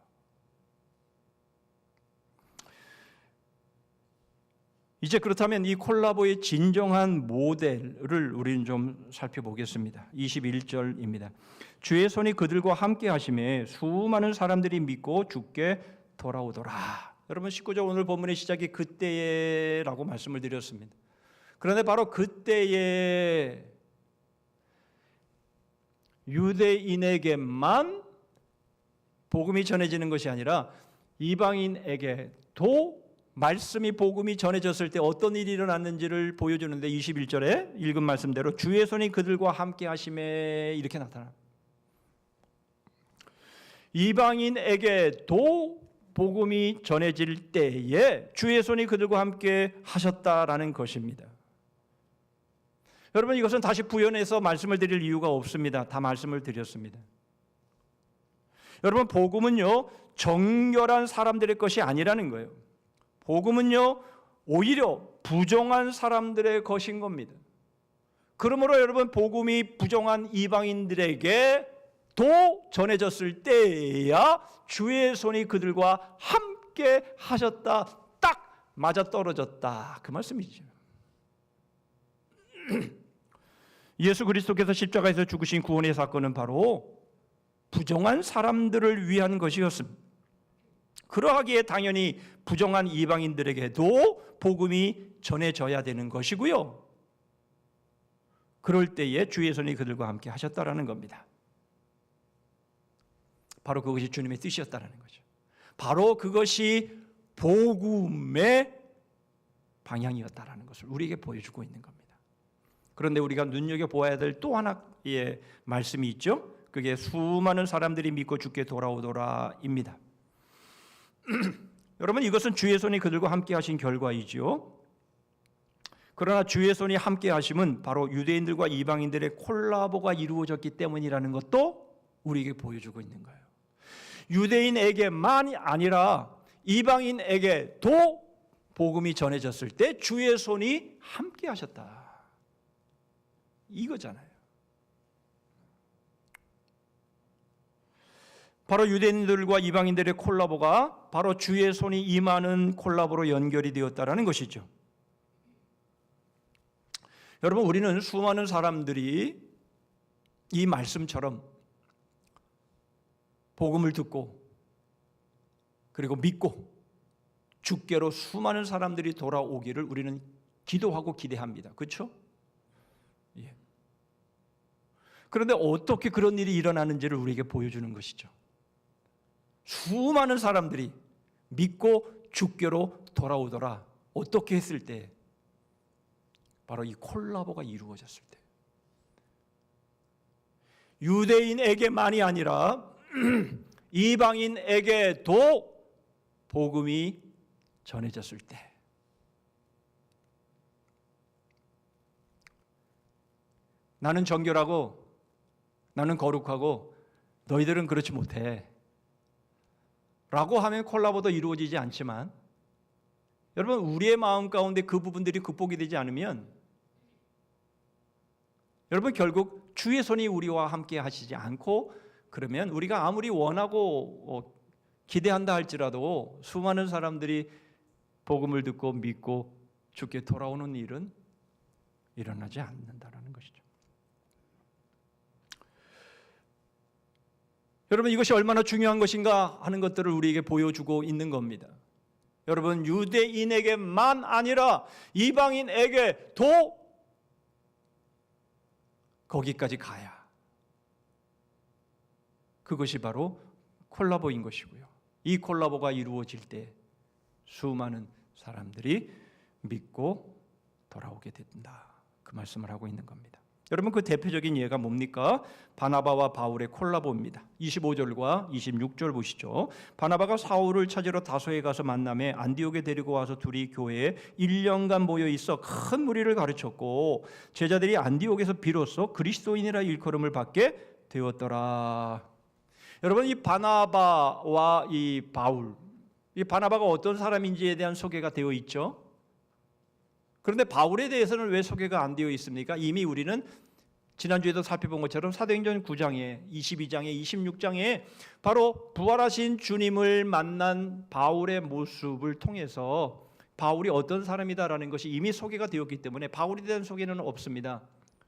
이제 그렇다면 이 콜라보의 진정한 모델을 우리는 좀 살펴보겠습니다. 21절입니다. 주의 손이 그들과 함께 하심에 수많은 사람들이 믿고 주께 돌아오더라. 여러분, 19절 오늘 본문의 시작이 그때에라고 말씀을 드렸습니다. 그런데 바로 그때에 유대인에게만 복음이 전해지는 것이 아니라 이방인에게도 말씀이 복음이 전해졌을 때 어떤 일이 일어났는지를 보여주는데 21절에 읽은 말씀대로 주의 손이 그들과 함께 하심에 이렇게 나타납니다. 이방인에게도 복음이 전해질 때에 주의 손이 그들과 함께 하셨다라는 것입니다. 여러분, 이것은 다시 부연해서 말씀을 드릴 이유가 없습니다. 다 말씀을 드렸습니다. 여러분, 복음은요, 정결한 사람들의 것이 아니라는 거예요. 복음은요, 오히려 부정한 사람들의 것인 겁니다. 그러므로 여러분, 복음이 부정한 이방인들에게도 전해졌을 때야 주의 손이 그들과 함께 하셨다, 딱 맞아떨어졌다, 그 말씀이죠. 예수 그리스도께서 십자가에서 죽으신 구원의 사건은 바로 부정한 사람들을 위한 것이었습니다. 그러하기에 당연히 부정한 이방인들에게도 복음이 전해져야 되는 것이고요. 그럴 때에 주의 손이 그들과 함께 하셨다라는 겁니다. 바로 그것이 주님의 뜻이었다라는 거죠. 바로 그것이 복음의 방향이었다라는 것을 우리에게 보여주고 있는 겁니다. 그런데 우리가 눈여겨보아야 될 또 하나의 말씀이 있죠. 그게 수많은 사람들이 믿고 주께 돌아오더라입니다. 여러분, 이것은 주의 손이 그들과 함께 하신 결과이죠. 그러나 주의 손이 함께 하심은 바로 유대인들과 이방인들의 콜라보가 이루어졌기 때문이라는 것도 우리에게 보여주고 있는 거예요. 유대인에게만이 아니라 이방인에게도 복음이 전해졌을 때 주의 손이 함께 하셨다. 이거잖아요. 바로 유대인들과 이방인들의 콜라보가 바로 주의 손이 임하는 콜라보로 연결이 되었다라는 것이죠. 여러분, 우리는 수많은 사람들이 이 말씀처럼 복음을 듣고 그리고 믿고 주께로 수많은 사람들이 돌아오기를 우리는 기도하고 기대합니다. 그렇죠? 예. 그런데 어떻게 그런 일이 일어나는지를 우리에게 보여주는 것이죠. 수많은 사람들이 믿고 주께로 돌아오더라. 어떻게 했을 때? 바로 이 콜라보가 이루어졌을 때. 유대인에게만이 아니라 이방인에게도 복음이 전해졌을 때. 나는 정결하고 나는 거룩하고 너희들은 그렇지 못해 라고 하면 콜라보도 이루어지지 않지만, 여러분, 우리의 마음 가운데 그 부분들이 극복이 되지 않으면 여러분, 결국 주의 손이 우리와 함께 하시지 않고, 그러면 우리가 아무리 원하고 기대한다 할지라도 수많은 사람들이 복음을 듣고 믿고 주께 돌아오는 일은 일어나지 않는다라는 것이죠. 여러분, 이것이 얼마나 중요한 것인가 하는 것들을 우리에게 보여주고 있는 겁니다. 여러분, 유대인에게만 아니라 이방인에게도 거기까지 가야, 그것이 바로 콜라보인 것이고요. 이 콜라보가 이루어질 때 수많은 사람들이 믿고 돌아오게 된다, 그 말씀을 하고 있는 겁니다. 여러분, 그 대표적인 예가 뭡니까? 바나바와 바울의 콜라보입니다. 25절과 26절 보시죠. 바나바가 사울을 찾으러 다소에 가서 만남에 안디옥에 데리고 와서 둘이 교회에 1년간 모여 있어 큰 무리를 가르쳤고, 제자들이 안디옥에서 비로소 그리스도인이라 일컬음을 받게 되었더라. 여러분, 이 바나바와 이 바울, 이 바나바가 어떤 사람인지에 대한 소개가 되어 있죠. 그런데 바울에 대해서는 왜 소개가 안 되어 있습니까? 이미 우리는 지난주에도 살펴본 것처럼 사도행전 9장에 22장에 26장에 바로 부활하신 주님을 만난 바울의 모습을 통해서 바울이 어떤 사람이다라는 것이 이미 소개가 되었기 때문에 바울에 대한 소개는 없습니다.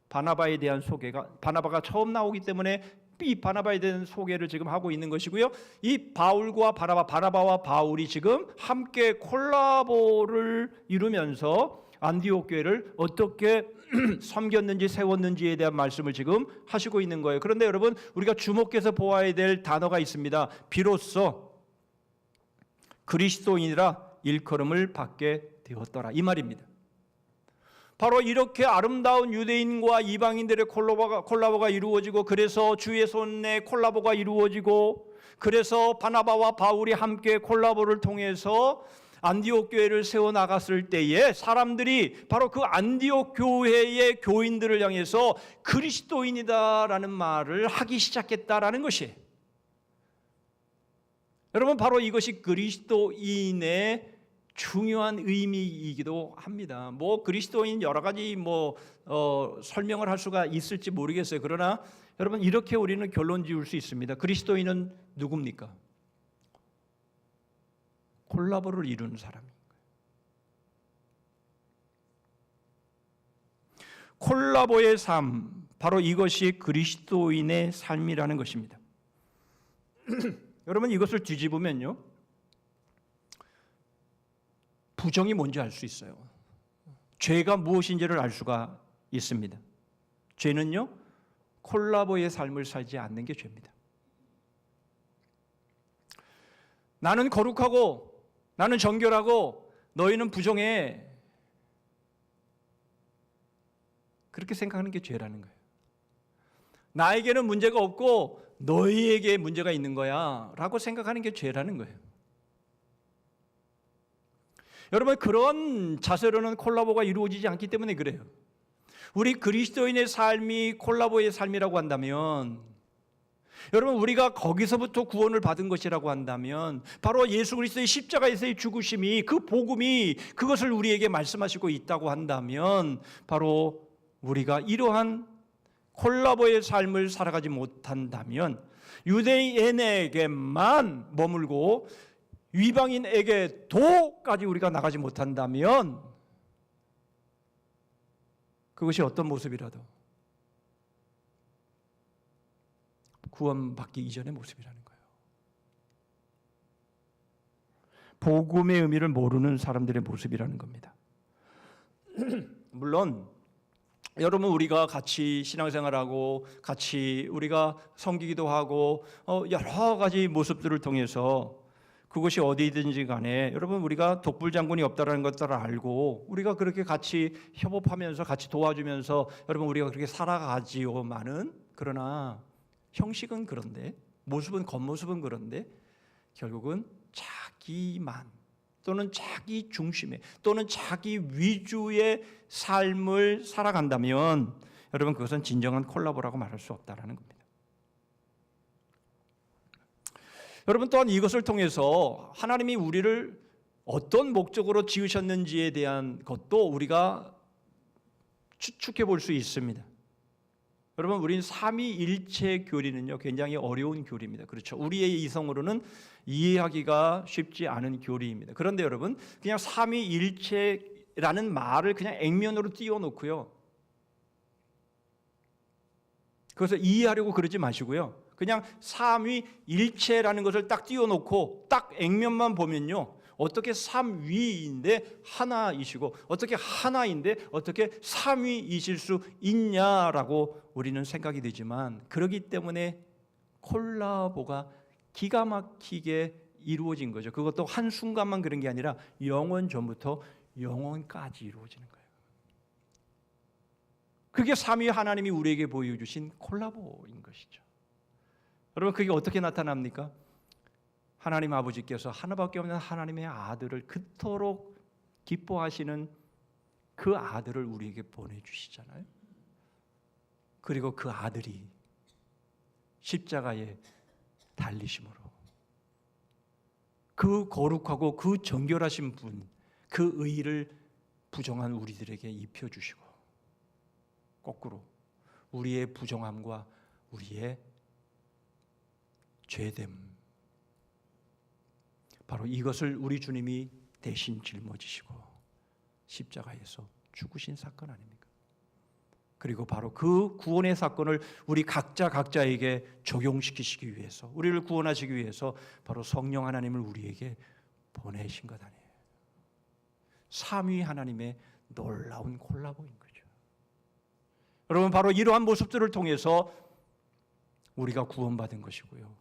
바나바에 대한 소개가, 바나바가 처음 나오기 때문에 이 바나바에 대한 소개를 지금 하고 있는 것이고요. 이 바울과 바나바와 바울이 지금 함께 콜라보를 이루면서 안디옥 교회를 어떻게 섬겼는지 세웠는지에 대한 말씀을 지금 하시고 있는 거예요. 그런데 여러분, 우리가 주목해서 보아야 될 단어가 있습니다. 비로소 그리스도인이라 일컬음을 받게 되었더라, 이 말입니다. 바로 이렇게 아름다운 유대인과 이방인들의 콜라보가 이루어지고, 그래서 주의 손에 콜라보가 이루어지고, 그래서 바나바와 바울이 함께 콜라보를 통해서 안디옥 교회를 세워나갔을 때에 사람들이 바로 그 안디옥 교회의 교인들을 향해서 그리스도인이다라는 말을 하기 시작했다라는 것이, 여러분, 바로 이것이 그리스도인의 중요한 의미이기도 합니다. 뭐 그리스도인 여러 가지 설명을 할 수가 있을지 모르겠어요. 그러나 여러분, 이렇게 우리는 결론 지을 수 있습니다. 그리스도인은 누굽니까? 콜라보를 이루는 사람인 거예요. 콜라보의 삶, 바로 이것이 그리스도인의 삶이라는 것입니다. 여러분, 이것을 뒤집으면요, 부정이 뭔지 알 수 있어요. 죄가 무엇인지를 알 수가 있습니다. 죄는요, 콜라보의 삶을 살지 않는 게 죄입니다. 나는 거룩하고 나는 정결하고 너희는 부정해, 그렇게 생각하는 게 죄라는 거예요. 나에게는 문제가 없고 너희에게 문제가 있는 거야 라고 생각하는 게 죄라는 거예요. 여러분, 그런 자세로는 콜라보가 이루어지지 않기 때문에 그래요. 우리 그리스도인의 삶이 콜라보의 삶이라고 한다면 여러분, 우리가 거기서부터 구원을 받은 것이라고 한다면 바로 예수 그리스도의 십자가에서의 죽으심이, 그 복음이 그것을 우리에게 말씀하시고 있다고 한다면 바로 우리가 이러한 콜라보의 삶을 살아가지 못한다면, 유대인에게만 머물고 이방인에게도까지 우리가 나가지 못한다면 그것이 어떤 모습이라도 구원받기 이전의 모습이라는 거예요. 복음의 의미를 모르는 사람들의 모습이라는 겁니다. 물론 여러분, 우리가 같이 신앙생활하고 같이 우리가 섬기기도 하고 여러 가지 모습들을 통해서 그것이 어디든지 간에 여러분, 우리가 독불장군이 없다라는 것들을 알고 우리가 그렇게 같이 협업하면서 같이 도와주면서 여러분, 우리가 그렇게 살아가지요만은, 그러나 형식은 그런데, 모습은, 겉모습은 그런데 결국은 자기만 또는 자기 중심의 또는 자기 위주의 삶을 살아간다면 여러분, 그것은 진정한 콜라보라고 말할 수 없다라는 겁니다. 여러분, 또한 이것을 통해서 하나님이 우리를 어떤 목적으로 지으셨는지에 대한 것도 우리가 추측해 볼 수 있습니다. 여러분, 우리는 삼위일체 교리는요 굉장히 어려운 교리입니다. 그렇죠? 우리의 이성으로는 이해하기가 쉽지 않은 교리입니다. 그런데 여러분, 그냥 삼위일체라는 말을 그냥 액면으로 띄워놓고요, 그것을 이해하려고 그러지 마시고요, 그냥 삼위일체라는 것을 딱 띄워놓고 딱 액면만 보면요, 어떻게 삼위인데 하나이시고 어떻게 하나인데 어떻게 삼위이실 수 있냐라고 우리는 생각이 되지만, 그렇기 때문에 콜라보가 기가 막히게 이루어진 거죠. 그것도 한순간만 그런 게 아니라 영원 전부터 영원까지 이루어지는 거예요. 그게 삼위 하나님이 우리에게 보여주신 콜라보인 것이죠. 여러분, 그게 어떻게 나타납니까? 하나님 아버지께서 하나밖에 없는 하나님의 아들을 그토록 기뻐하시는 그 아들을 우리에게 보내주시잖아요. 그리고 그 아들이 십자가에 달리심으로 그 거룩하고 그 정결하신 분, 그 의를 부정한 우리들에게 입혀주시고, 거꾸로 우리의 부정함과 우리의 죄됨, 바로 이것을 우리 주님이 대신 짊어지시고 십자가에서 죽으신 사건 아닙니까? 그리고 바로 그 구원의 사건을 우리 각자에게 적용시키시기 위해서, 우리를 구원하시기 위해서 바로 성령 하나님을 우리에게 보내신 것 아니에요. 삼위 하나님의 놀라운 콜라보인 거죠. 여러분, 바로 이러한 모습들을 통해서 우리가 구원받은 것이고요,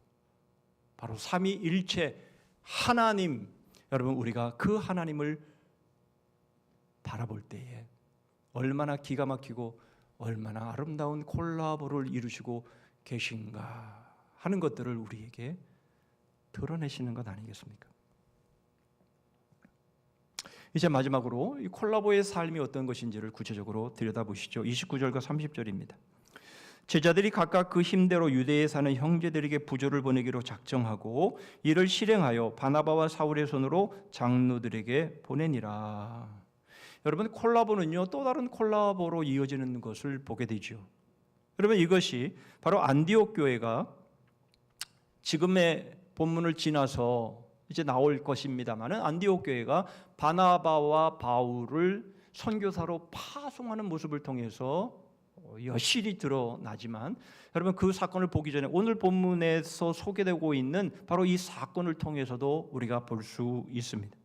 바로 삼위일체 하나님, 여러분, 우리가 그 하나님을 바라볼 때에 얼마나 기가 막히고 얼마나 아름다운 콜라보를 이루시고 계신가 하는 것들을 우리에게 드러내시는 것 아니겠습니까? 이제 마지막으로 이 콜라보의 삶이 어떤 것인지를 구체적으로 들여다보시죠. 29절과 30절입니다. 제자들이 각각 그 힘대로 유대에 사는 형제들에게 부조를 보내기로 작정하고 이를 실행하여 바나바와 사울의 손으로 장로들에게 보내니라. 여러분, 콜라보는요 또 다른 콜라보로 이어지는 것을 보게 되죠. 여러분, 이것이 바로 안디옥 교회가 지금의 본문을 지나서 이제 나올 것입니다만은, 안디옥 교회가 바나바와 바울을 선교사로 파송하는 모습을 통해서 여실히 드러나지만, 여러분, 그 사건을 보기 전에 오늘 본문에서 소개되고 있는 바로 이 사건을 통해서도 우리가 볼 수 있습니다.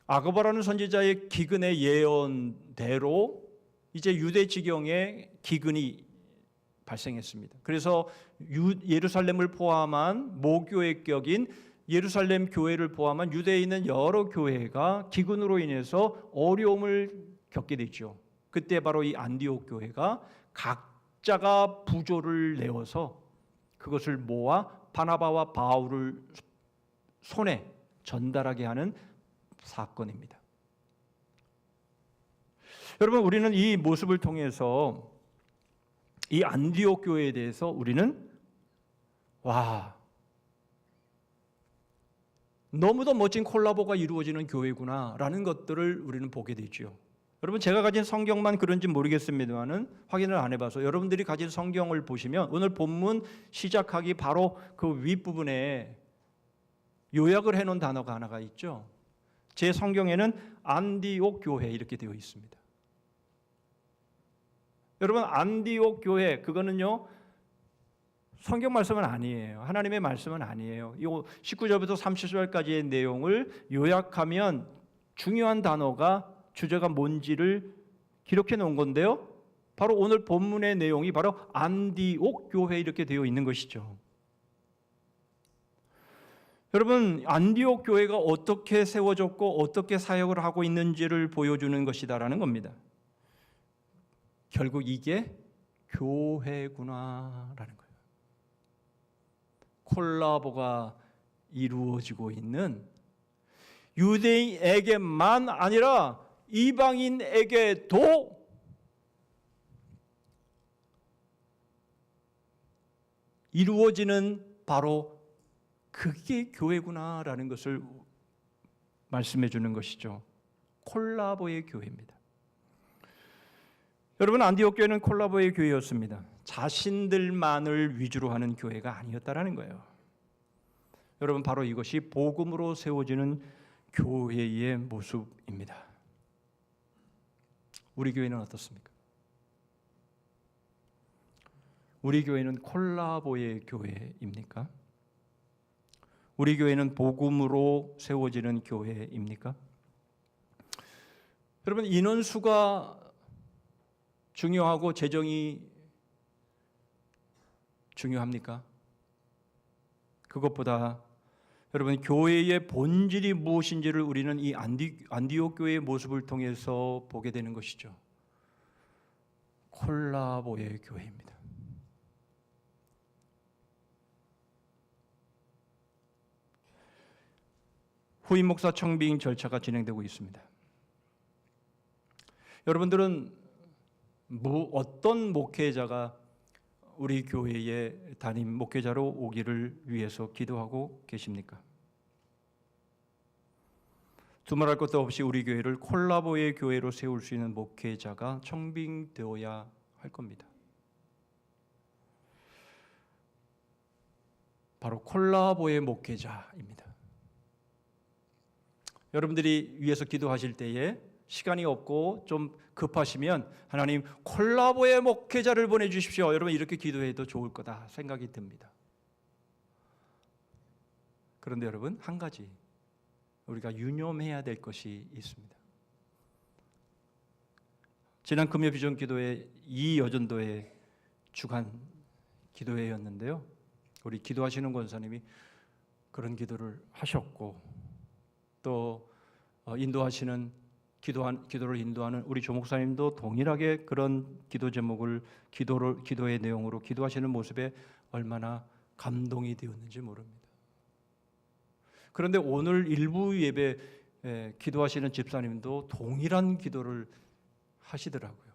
아그보라는 선지자의 기근의 예언대로 이제 유대 지경에 기근이 발생했습니다. 그래서 예루살렘을 포함한 모교의 격인 예루살렘 교회를 포함한 유대에 있는 여러 교회가 기근으로 인해서 어려움을 겪게 되죠. 그때 바로 이 안디옥 교회가 각자가 부조를 내어서 그것을 모아 바나바와 바울을 손에 전달하게 하는 사건입니다. 여러분, 우리는 이 모습을 통해서 이 안디옥 교회에 대해서 우리는 와, 너무도 멋진 콜라보가 이루어지는 교회구나라는 것들을 우리는 보게 되죠. 여러분, 제가 가진 성경만 그런지 모르겠습니다만은 확인을 안 해봐서 여러분들이 가진 성경을 보시면 오늘 본문 시작하기 바로 그 윗부분에 요약을 해놓은 단어가 하나가 있죠. 제 성경에는 안디옥 교회 이렇게 되어 있습니다. 여러분, 안디옥 교회 그거는요 성경 말씀은 아니에요. 하나님의 말씀은 아니에요. 이 19절부터 30절까지의 내용을 요약하면 중요한 단어가 주제가 뭔지를 기록해 놓은 건데요. 바로 오늘 본문의 내용이 바로 안디옥 교회 이렇게 되어 있는 것이죠. 여러분, 안디옥 교회가 어떻게 세워졌고 어떻게 사역을 하고 있는지를 보여주는 것이다라는 겁니다. 결국 이게 교회구나라는 거예요. 콜라보가 이루어지고 있는 유대인에게만 아니라 이방인에게도 이루어지는 바로 그게 교회구나라는 것을 말씀해 주는 것이죠. 콜라보의 교회입니다. 여러분, 안디옥 교회는 콜라보의 교회였습니다. 자신들만을 위주로 하는 교회가 아니었다라는 거예요. 여러분, 바로 이것이 복음으로 세워지는 교회의 모습입니다. 우리 교회는 어떻습니까? 우리 교회는 콜라보의 교회입니까? 우리 교회는 복음으로 세워지는 교회입니까? 여러분, 인원수가 중요하고 재정이 중요합니까? 그것보다 여러분, 교회의 본질이 무엇인지를 우리는 이 안디옥 교회의 모습을 통해서 보게 되는 것이죠. 콜라보의 교회입니다. 후임 목사 청빙 절차가 진행되고 있습니다. 여러분들은 어떤 목회자가 우리 교회의 담임 목회자로 오기를 위해서 기도하고 계십니까? 두말할 것도 없이 우리 교회를 콜라보의 교회로 세울 수 있는 목회자가 청빙되어야 할 겁니다. 바로 콜라보의 목회자입니다. 여러분들이 위해서 기도하실 때에 시간이 없고 좀 급하시면 하나님 콜라보의 목회자를 보내주십시오. 여러분, 이렇게 기도해도 좋을 거다 생각이 듭니다. 그런데 여러분, 한 가지 우리가 유념해야 될 것이 있습니다. 지난 금요 비전 기도회 이 여전도의 주간 기도회였는데요. 우리 기도하시는 권사님이 그런 기도를 하셨고 또 인도하시는 기도를 인도하는 우리 조목사님도 동일하게 그런 기도 제목을 기도의 내용으로 기도하시는 모습에 얼마나 감동이 되었는지 모릅니다. 그런데 오늘 일부 예배 기도하시는 집사님도 동일한 기도를 하시더라고요.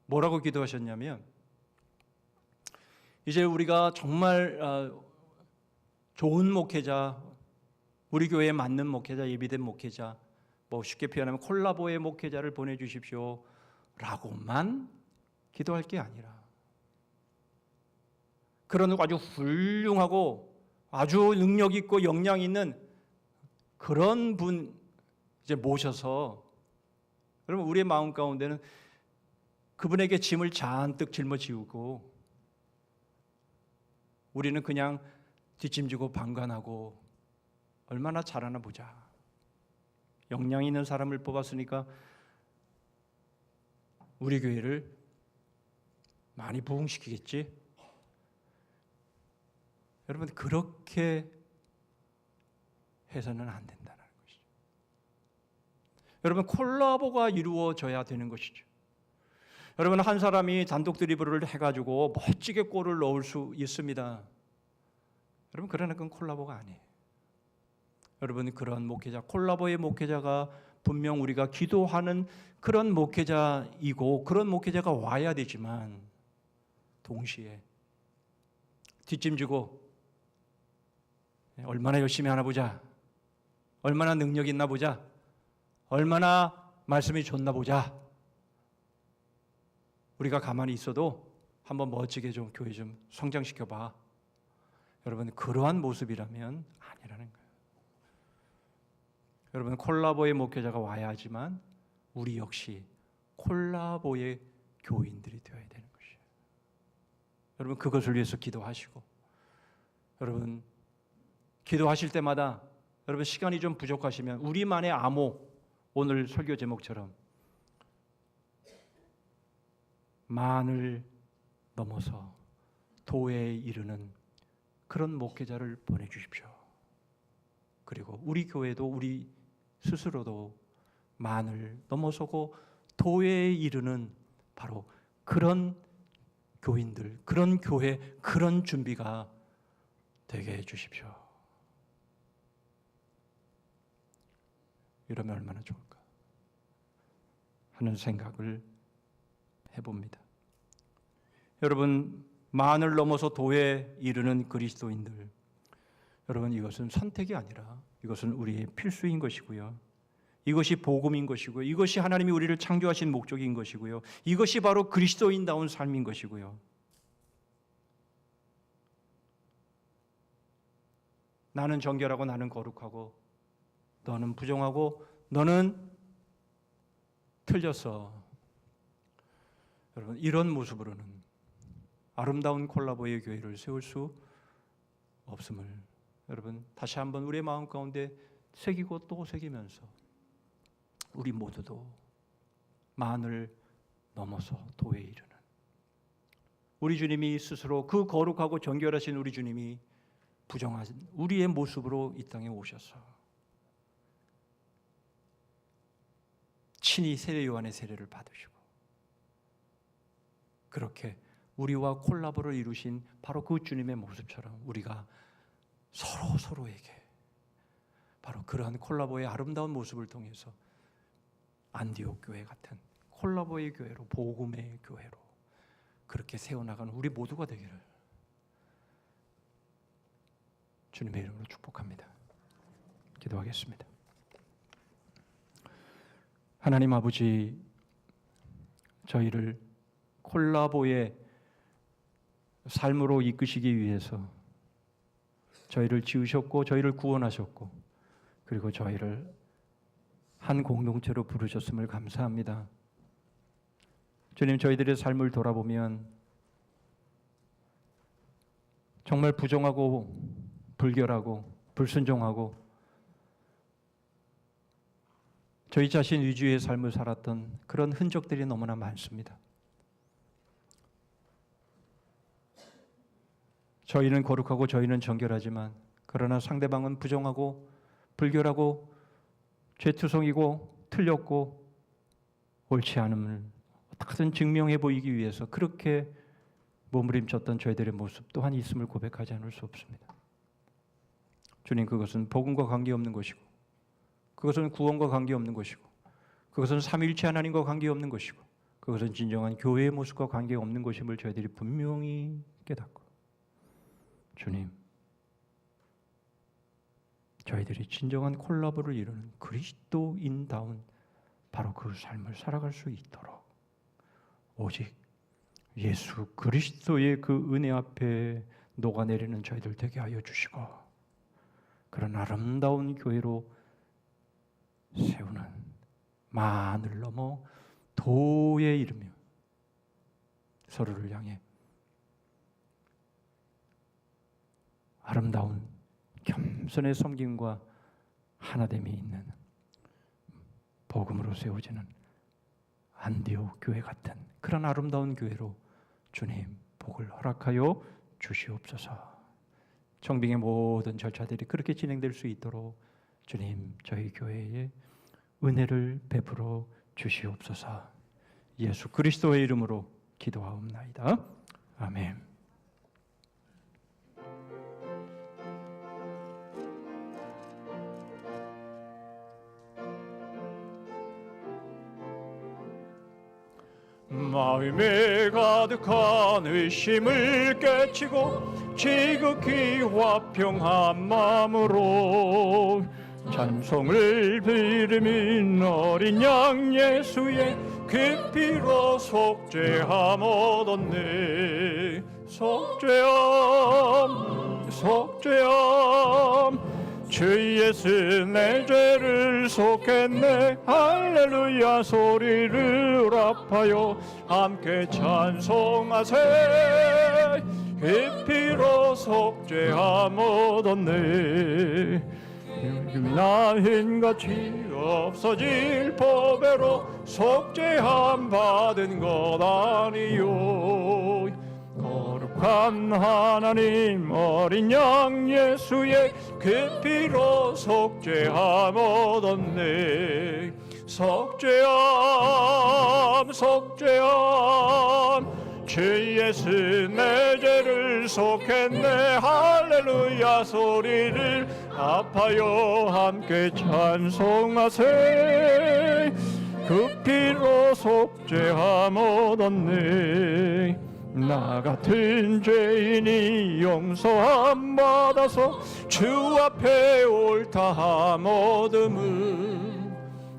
뭐라고 기도하셨냐면, 이제 우리가 정말 좋은 목회자, 우리 교회에 맞는 목회자, 예비된 목회자, 뭐 쉽게 표현하면 콜라보의 목회자를 보내주십시오 라고만 기도할 게 아니라 그런 아주 훌륭하고 아주 능력 있고 역량 있는 그런 분 이제 모셔서, 여러분, 우리의 마음 가운데는 그분에게 짐을 잔뜩 짊어지우고 우리는 그냥 뒷짐지고 방관하고 얼마나 잘하나 보자. 역량 있는 사람을 뽑았으니까 우리 교회를 많이 부흥시키겠지. 여러분, 그렇게 해서는 안 된다는 것이죠. 여러분, 콜라보가 이루어져야 되는 것이죠. 여러분, 한 사람이 단독 드리블을 해가지고 멋지게 골을 넣을 수 있습니다. 여러분, 그러나 그건 콜라보가 아니에요. 여러분, 그런 목회자, 콜라보의 목회자가 분명 우리가 기도하는 그런 목회자이고 그런 목회자가 와야 되지만 동시에 뒷짐지고 얼마나 열심히 하나 보자, 얼마나 능력 있나 보자, 얼마나 말씀이 좋나 보자. 우리가 가만히 있어도 한번 멋지게 좀 교회 좀 성장시켜봐. 여러분, 그러한 모습이라면 아니라는 거예요. 여러분, 콜라보의 목회자가 와야 하지만 우리 역시 콜라보의 교인들이 되어야 되는 것이에요. 여러분, 그것을 위해서 기도하시고, 여러분 기도하실 때마다 여러분 시간이 좀 부족하시면 우리만의 암호, 오늘 설교 제목처럼 만을 넘어서 도에 이르는 그런 목회자를 보내주십시오. 그리고 우리 교회도 우리 스스로도 만을 넘어서고 도에 이르는 바로 그런 교인들, 그런 교회, 그런 준비가 되게 해주십시오. 이러면 얼마나 좋을까 하는 생각을 해봅니다. 여러분, 만을 넘어서 도에 이르는 그리스도인들, 여러분 이것은 선택이 아니라 이것은 우리의 필수인 것이고요. 이것이 복음인 것이고요. 이것이 하나님이 우리를 창조하신 목적인 것이고요. 이것이 바로 그리스도인다운 삶인 것이고요. 나는 정결하고 나는 거룩하고 너는 부정하고 너는 틀렸어. 여러분, 이런 모습으로는 아름다운 콜라보의 교회를 세울 수 없음을 여러분 다시 한번 우리의 마음 가운데 새기고 또 새기면서 우리 모두도 만을 넘어서 도에 이르는 우리 주님이 스스로 그 거룩하고 정결하신 우리 주님이 부정하신 우리의 모습으로 이 땅에 오셔서 친히 세례 요한의 세례를 받으시고 그렇게 우리와 콜라보를 이루신 바로 그 주님의 모습처럼 우리가 서로에게 바로 그러한 콜라보의 아름다운 모습을 통해서 안디옥 교회 같은 콜라보의 교회로, 복음의 교회로 그렇게 세워나가는 우리 모두가 되기를 주님의 이름으로 축복합니다. 기도하겠습니다. 하나님 아버지, 저희를 콜라보의 삶으로 이끄시기 위해서 저희를 지으셨고 저희를 구원하셨고 그리고 저희를 한 공동체로 부르셨음을 감사합니다. 주님, 저희들의 삶을 돌아보면 정말 부정하고 불결하고 불순종하고 저희 자신 위주의 삶을 살았던 그런 흔적들이 너무나 많습니다. 저희는 거룩하고 저희는 정결하지만 그러나 상대방은 부정하고 불결하고 죄투성이고 틀렸고 옳지 않음을 어떻게든 증명해 보이기 위해서 그렇게 몸부림쳤던 저희들의 모습 또한 있음을 고백하지 않을 수 없습니다. 주님, 그것은 복음과 관계없는 것이고 그것은 구원과 관계없는 것이고 그것은 삼위일체 하나님과 관계없는 것이고 그것은 진정한 교회의 모습과 관계없는 것임을 저희들이 분명히 깨닫고 주님, 저희들이 진정한 콜라보를 이루는 그리스도인다운 바로 그 삶을 살아갈 수 있도록 오직 예수 그리스도의 그 은혜 앞에 녹아내리는 저희들 되게 하여 주시고 그런 아름다운 교회로 세우는 만을 넘어 도에 이르며 서로를 향해 아름다운 겸손의 섬김과 하나됨이 있는 복음으로 세워지는 안디옥 교회 같은 그런 아름다운 교회로 주님 복을 허락하여 주시옵소서. 청빙의 모든 절차들이 그렇게 진행될 수 있도록 주님 저희 교회에 은혜를 베풀어 주시옵소서. 예수 그리스도의 이름으로 기도하옵나이다. 아멘. 마음에 가득한 의심을 깨치고 지극히 화평한 마음으로 찬송을 드리는 어린 양 예수의 그 피로 속죄함 얻었네. 속죄함 속죄함 주 예수 내 죄를 속했네. 할렐루야 소리를 합하여 함께 찬송하세. 그 피로 속죄함 얻었네. 나인같이 없어질 보배로 속죄함 받은 것 아니요. 거룩한 하나님 어린 양 예수의 그 피로 속죄함 얻었네. 속죄함 속죄함 주 예수 내 죄를 속했네. 할렐루야 소리를 합하여 함께 찬송하세. 그 피로 속죄함 얻었네. 나 같은 죄인이 용서함 받아서 주 앞에 옳다함 얻음을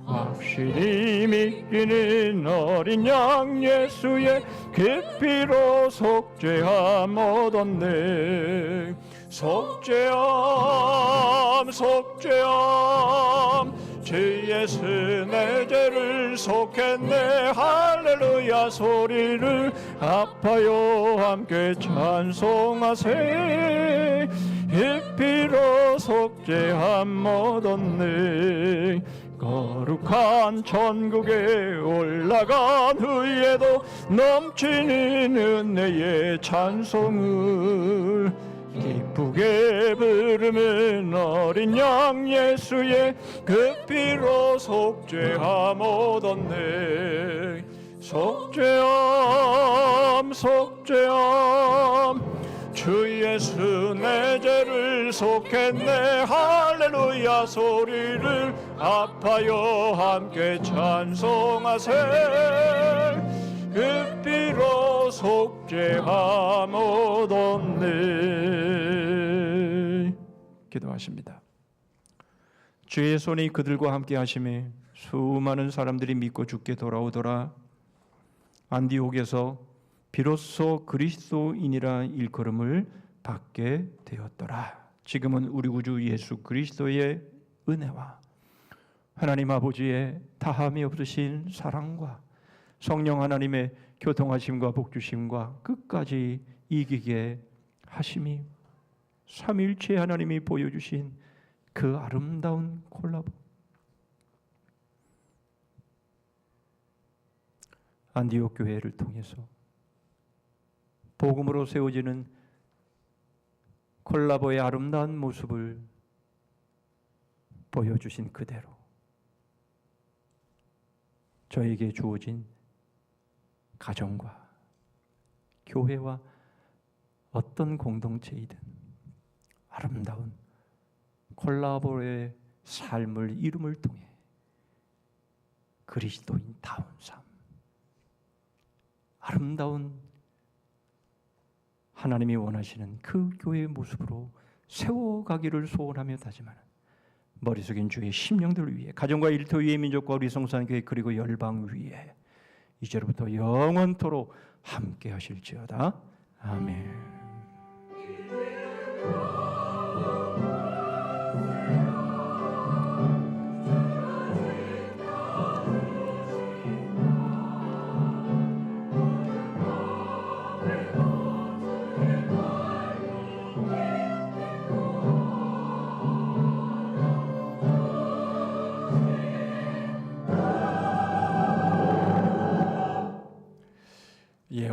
확실히 믿기는 어린 양 예수의 그 피로 속죄함 얻었네. 속죄함 속죄함 주 예수 내 죄를 속했네. 할렐루야 소리를 합하여 함께 찬송하세. 그 피로 속죄함 얻었네. 거룩한 천국에 올라간 후에도 넘치는 은혜의 찬송을 기쁘게 부르는 어린 양 예수의 그 피로 속죄함 얻었네. 속죄함 속죄함 주 예수 내 죄를 속했네. 할렐루야 소리를 합하여 함께 찬송하세. 그 피로 속죄함 얻었네. 기도하십니다. 주의 손이 그들과 함께 하심에 수많은 사람들이 믿고 주께 돌아오더라. 안디옥에서 비로소 그리스도인이라 일컬음을 받게 되었더라. 지금은 우리 구주 예수 그리스도의 은혜와 하나님 아버지의 다함이 없으신 사랑과 성령 하나님의 교통하심과 복주심과 끝까지 이기게 하심이 삼위일체 하나님이 보여주신 그 아름다운 콜라보 안디옥 교회를 통해서 복음으로 세워지는 콜라보의 아름다운 모습을 보여주신 그대로 저에게 주어진 가정과 교회와 어떤 공동체이든 아름다운 콜라보의 삶을 이름을 통해 그리스도인다운 삶, 아름다운 하나님이 원하시는 그 교회의 모습으로 세워가기를 소원하며 다짐하는 머릿속인 주의 심령들 위해 가정과 일터 위에 민족과 우리 성산교회 그리고 열방 위에 이제로부터 영원토록 함께 하실지어다. 아멘.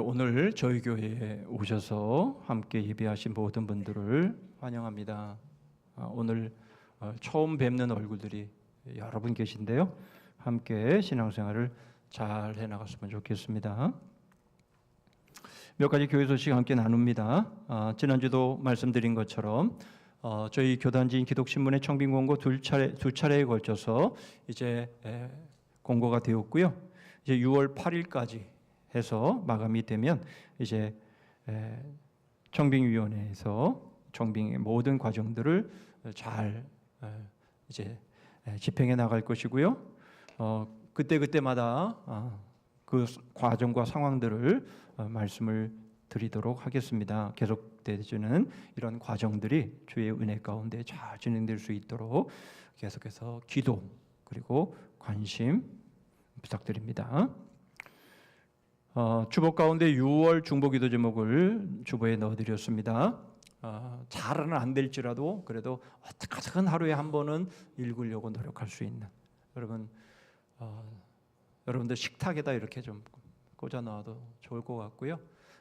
오늘 저희 교회에 오셔서 함께 예배하신 모든 분들을 환영합니다. 오늘 처음 뵙는 얼굴들이 여러 분 계신데요. 함께 신앙생활을 잘 해나갔으면 좋겠습니다. 몇 가지 교회 소식 함께 나눕니다. 지난주도 말씀드린 것처럼 저희 교단지인 기독신문의 청빙 공고 두 차례에 걸쳐서 이제 공고가 되었고요. 이제 6월 8일까지 해서 마감이 되면 이제 청빙위원회에서 청빙의 모든 과정들을 잘 이제 집행해 나갈 것이고요. 그때마다 그 과정과 상황들을 말씀을 드리도록 하겠습니다. 계속되어지는 이런 과정들이 주의 은혜 가운데 잘 진행될 수 있도록 계속해서 기도 그리고 관심 부탁드립니다. 주보 가운데 6월 중보기도 제목을 주보에 넣어드렸습니다. 잘은 안 될지라도 그래도 어떻게든 하루에 한 번은 읽으려고 노력할 수 있는 여러분들 식탁에다 이렇게 좀 꽂아 놔도 좋을 것 같고요.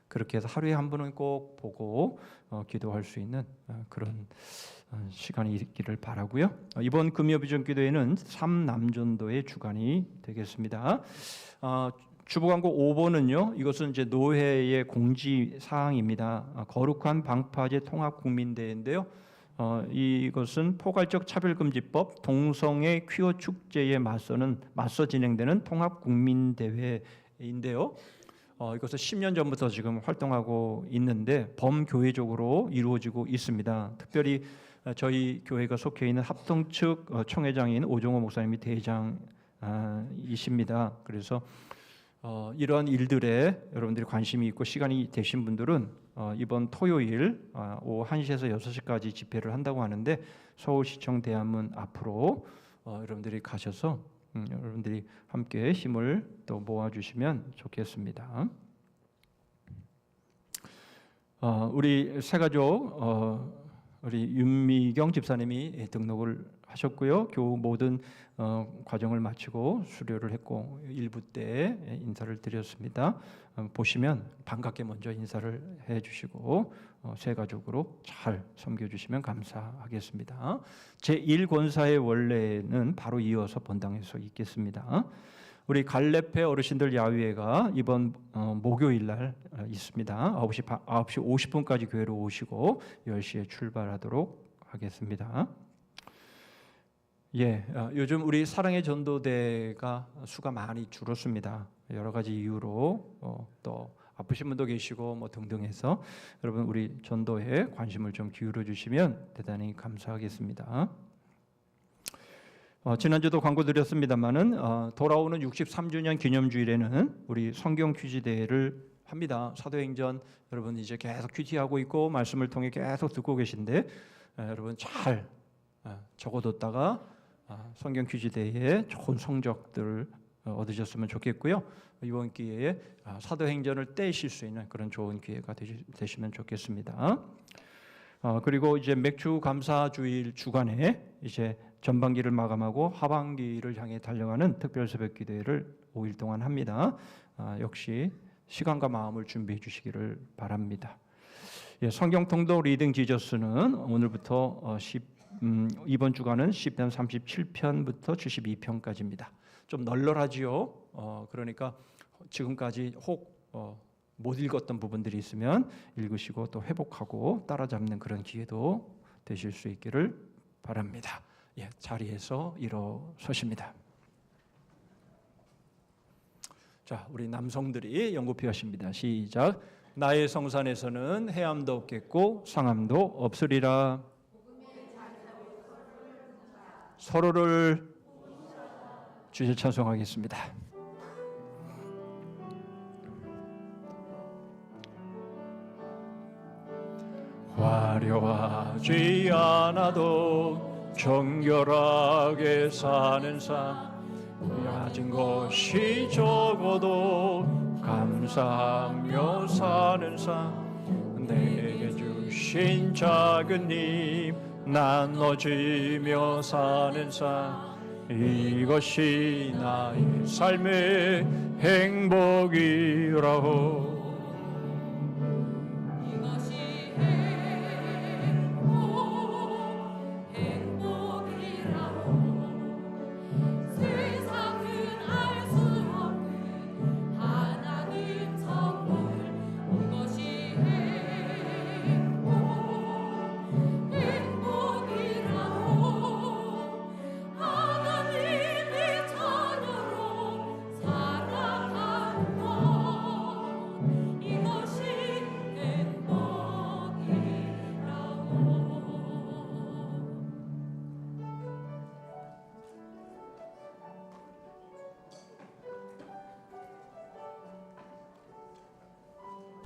그렇게 해서 하루에 한 번은 꼭 보고 기도할 수 있는 그런 시간이 있기를 바라고요. 이번 금요비전 기도회는 3남전도의 주간이 되겠습니다. 주보 광고 5번은요. 이것은 이제 노회의 공지 사항입니다. 거룩한 방파제 통합 국민대회인데요. 이것은 포괄적 차별금지법 동성애 퀴어 축제에 맞서 진행되는 통합 국민대회인데요. 이것은 10년 전부터 지금 활동하고 있는데 범교회적으로 이루어지고 있습니다. 특별히 저희 교회가 속해 있는 합동측 총회장인 오종호 목사님이 대장이십니다. 그래서 이러한 일들에 여러분들이 관심이 있고 시간이 되신 분들은 이번 토요일 오후 1시에서 6시까지 집회를 한다고 하는데 서울시청 대안문 앞으로 여러분들이 가셔서 여러분들이 함께 힘을 또 모아주시면 좋겠습니다. 우리 새가족 우리 윤미경 집사님이 등록을 하셨고요. 교우 모든 과정을 마치고 수료를 했고 일부 때 인사를 드렸습니다. 보시면 반갑게 먼저 인사를 해주시고 새가족으로 잘 섬겨주시면 감사하겠습니다. 제1권사의 원래는 바로 이어서 본당에서 있겠습니다. 우리 갈래페 어르신들 야유회가 이번 목요일 날 있습니다. 9시 50분까지 교회로 오시고 10시에 출발하도록 하겠습니다. 요즘 우리 사랑의 전도대가 수가 많이 줄었습니다. 여러 가지 이유로 또 아프신 분도 계시고 뭐 등등해서 여러분 우리 전도에 관심을 좀 기울여 주시면 대단히 감사하겠습니다. 지난주도 광고 드렸습니다만은 돌아오는 63주년 기념주일에는 우리 성경 퀴즈 대회를 합니다. 사도행전 여러분 이제 계속 퀴즈하고 있고 말씀을 통해 계속 듣고 계신데 여러분 잘 적어뒀다가 성경 퀴즈 대회에 좋은 성적들을 얻으셨으면 좋겠고요. 이번 기회에 사도행전을 떼실 수 있는 그런 좋은 기회가 되시면 좋겠습니다. 그리고 이제 맥주 감사주일 주간에 이제 전반기를 마감하고 하반기를 향해 달려가는 특별 새벽 기도회를 5일 동안 합니다. 역시 시간과 마음을 준비해 주시기를 바랍니다. 성경 통독 리딩 지저스는 오늘부터 이번 주간은 10편 37편부터 72편까지입니다. 좀 널널하지요. 그러니까 지금까지 혹 못 읽었던 부분들이 있으면 읽으시고 또 회복하고 따라잡는 그런 기회도 되실 수 있기를 바랍니다. 자리에서 일어서십니다. 자, 우리 남성들이 연구표하십니다. 시작. 나의 성산에서는 해함도 없겠고 상함도 없으리라. 서로를 주여 찬송하겠습니다. 화려하지 않아도 정결하게 사는 삶, 가진 것이 적어도 감사하며 사는 삶, 내게 주신 작은 힘 나눠지며 사는 삶, 이것이 나의 삶의 행복이라고.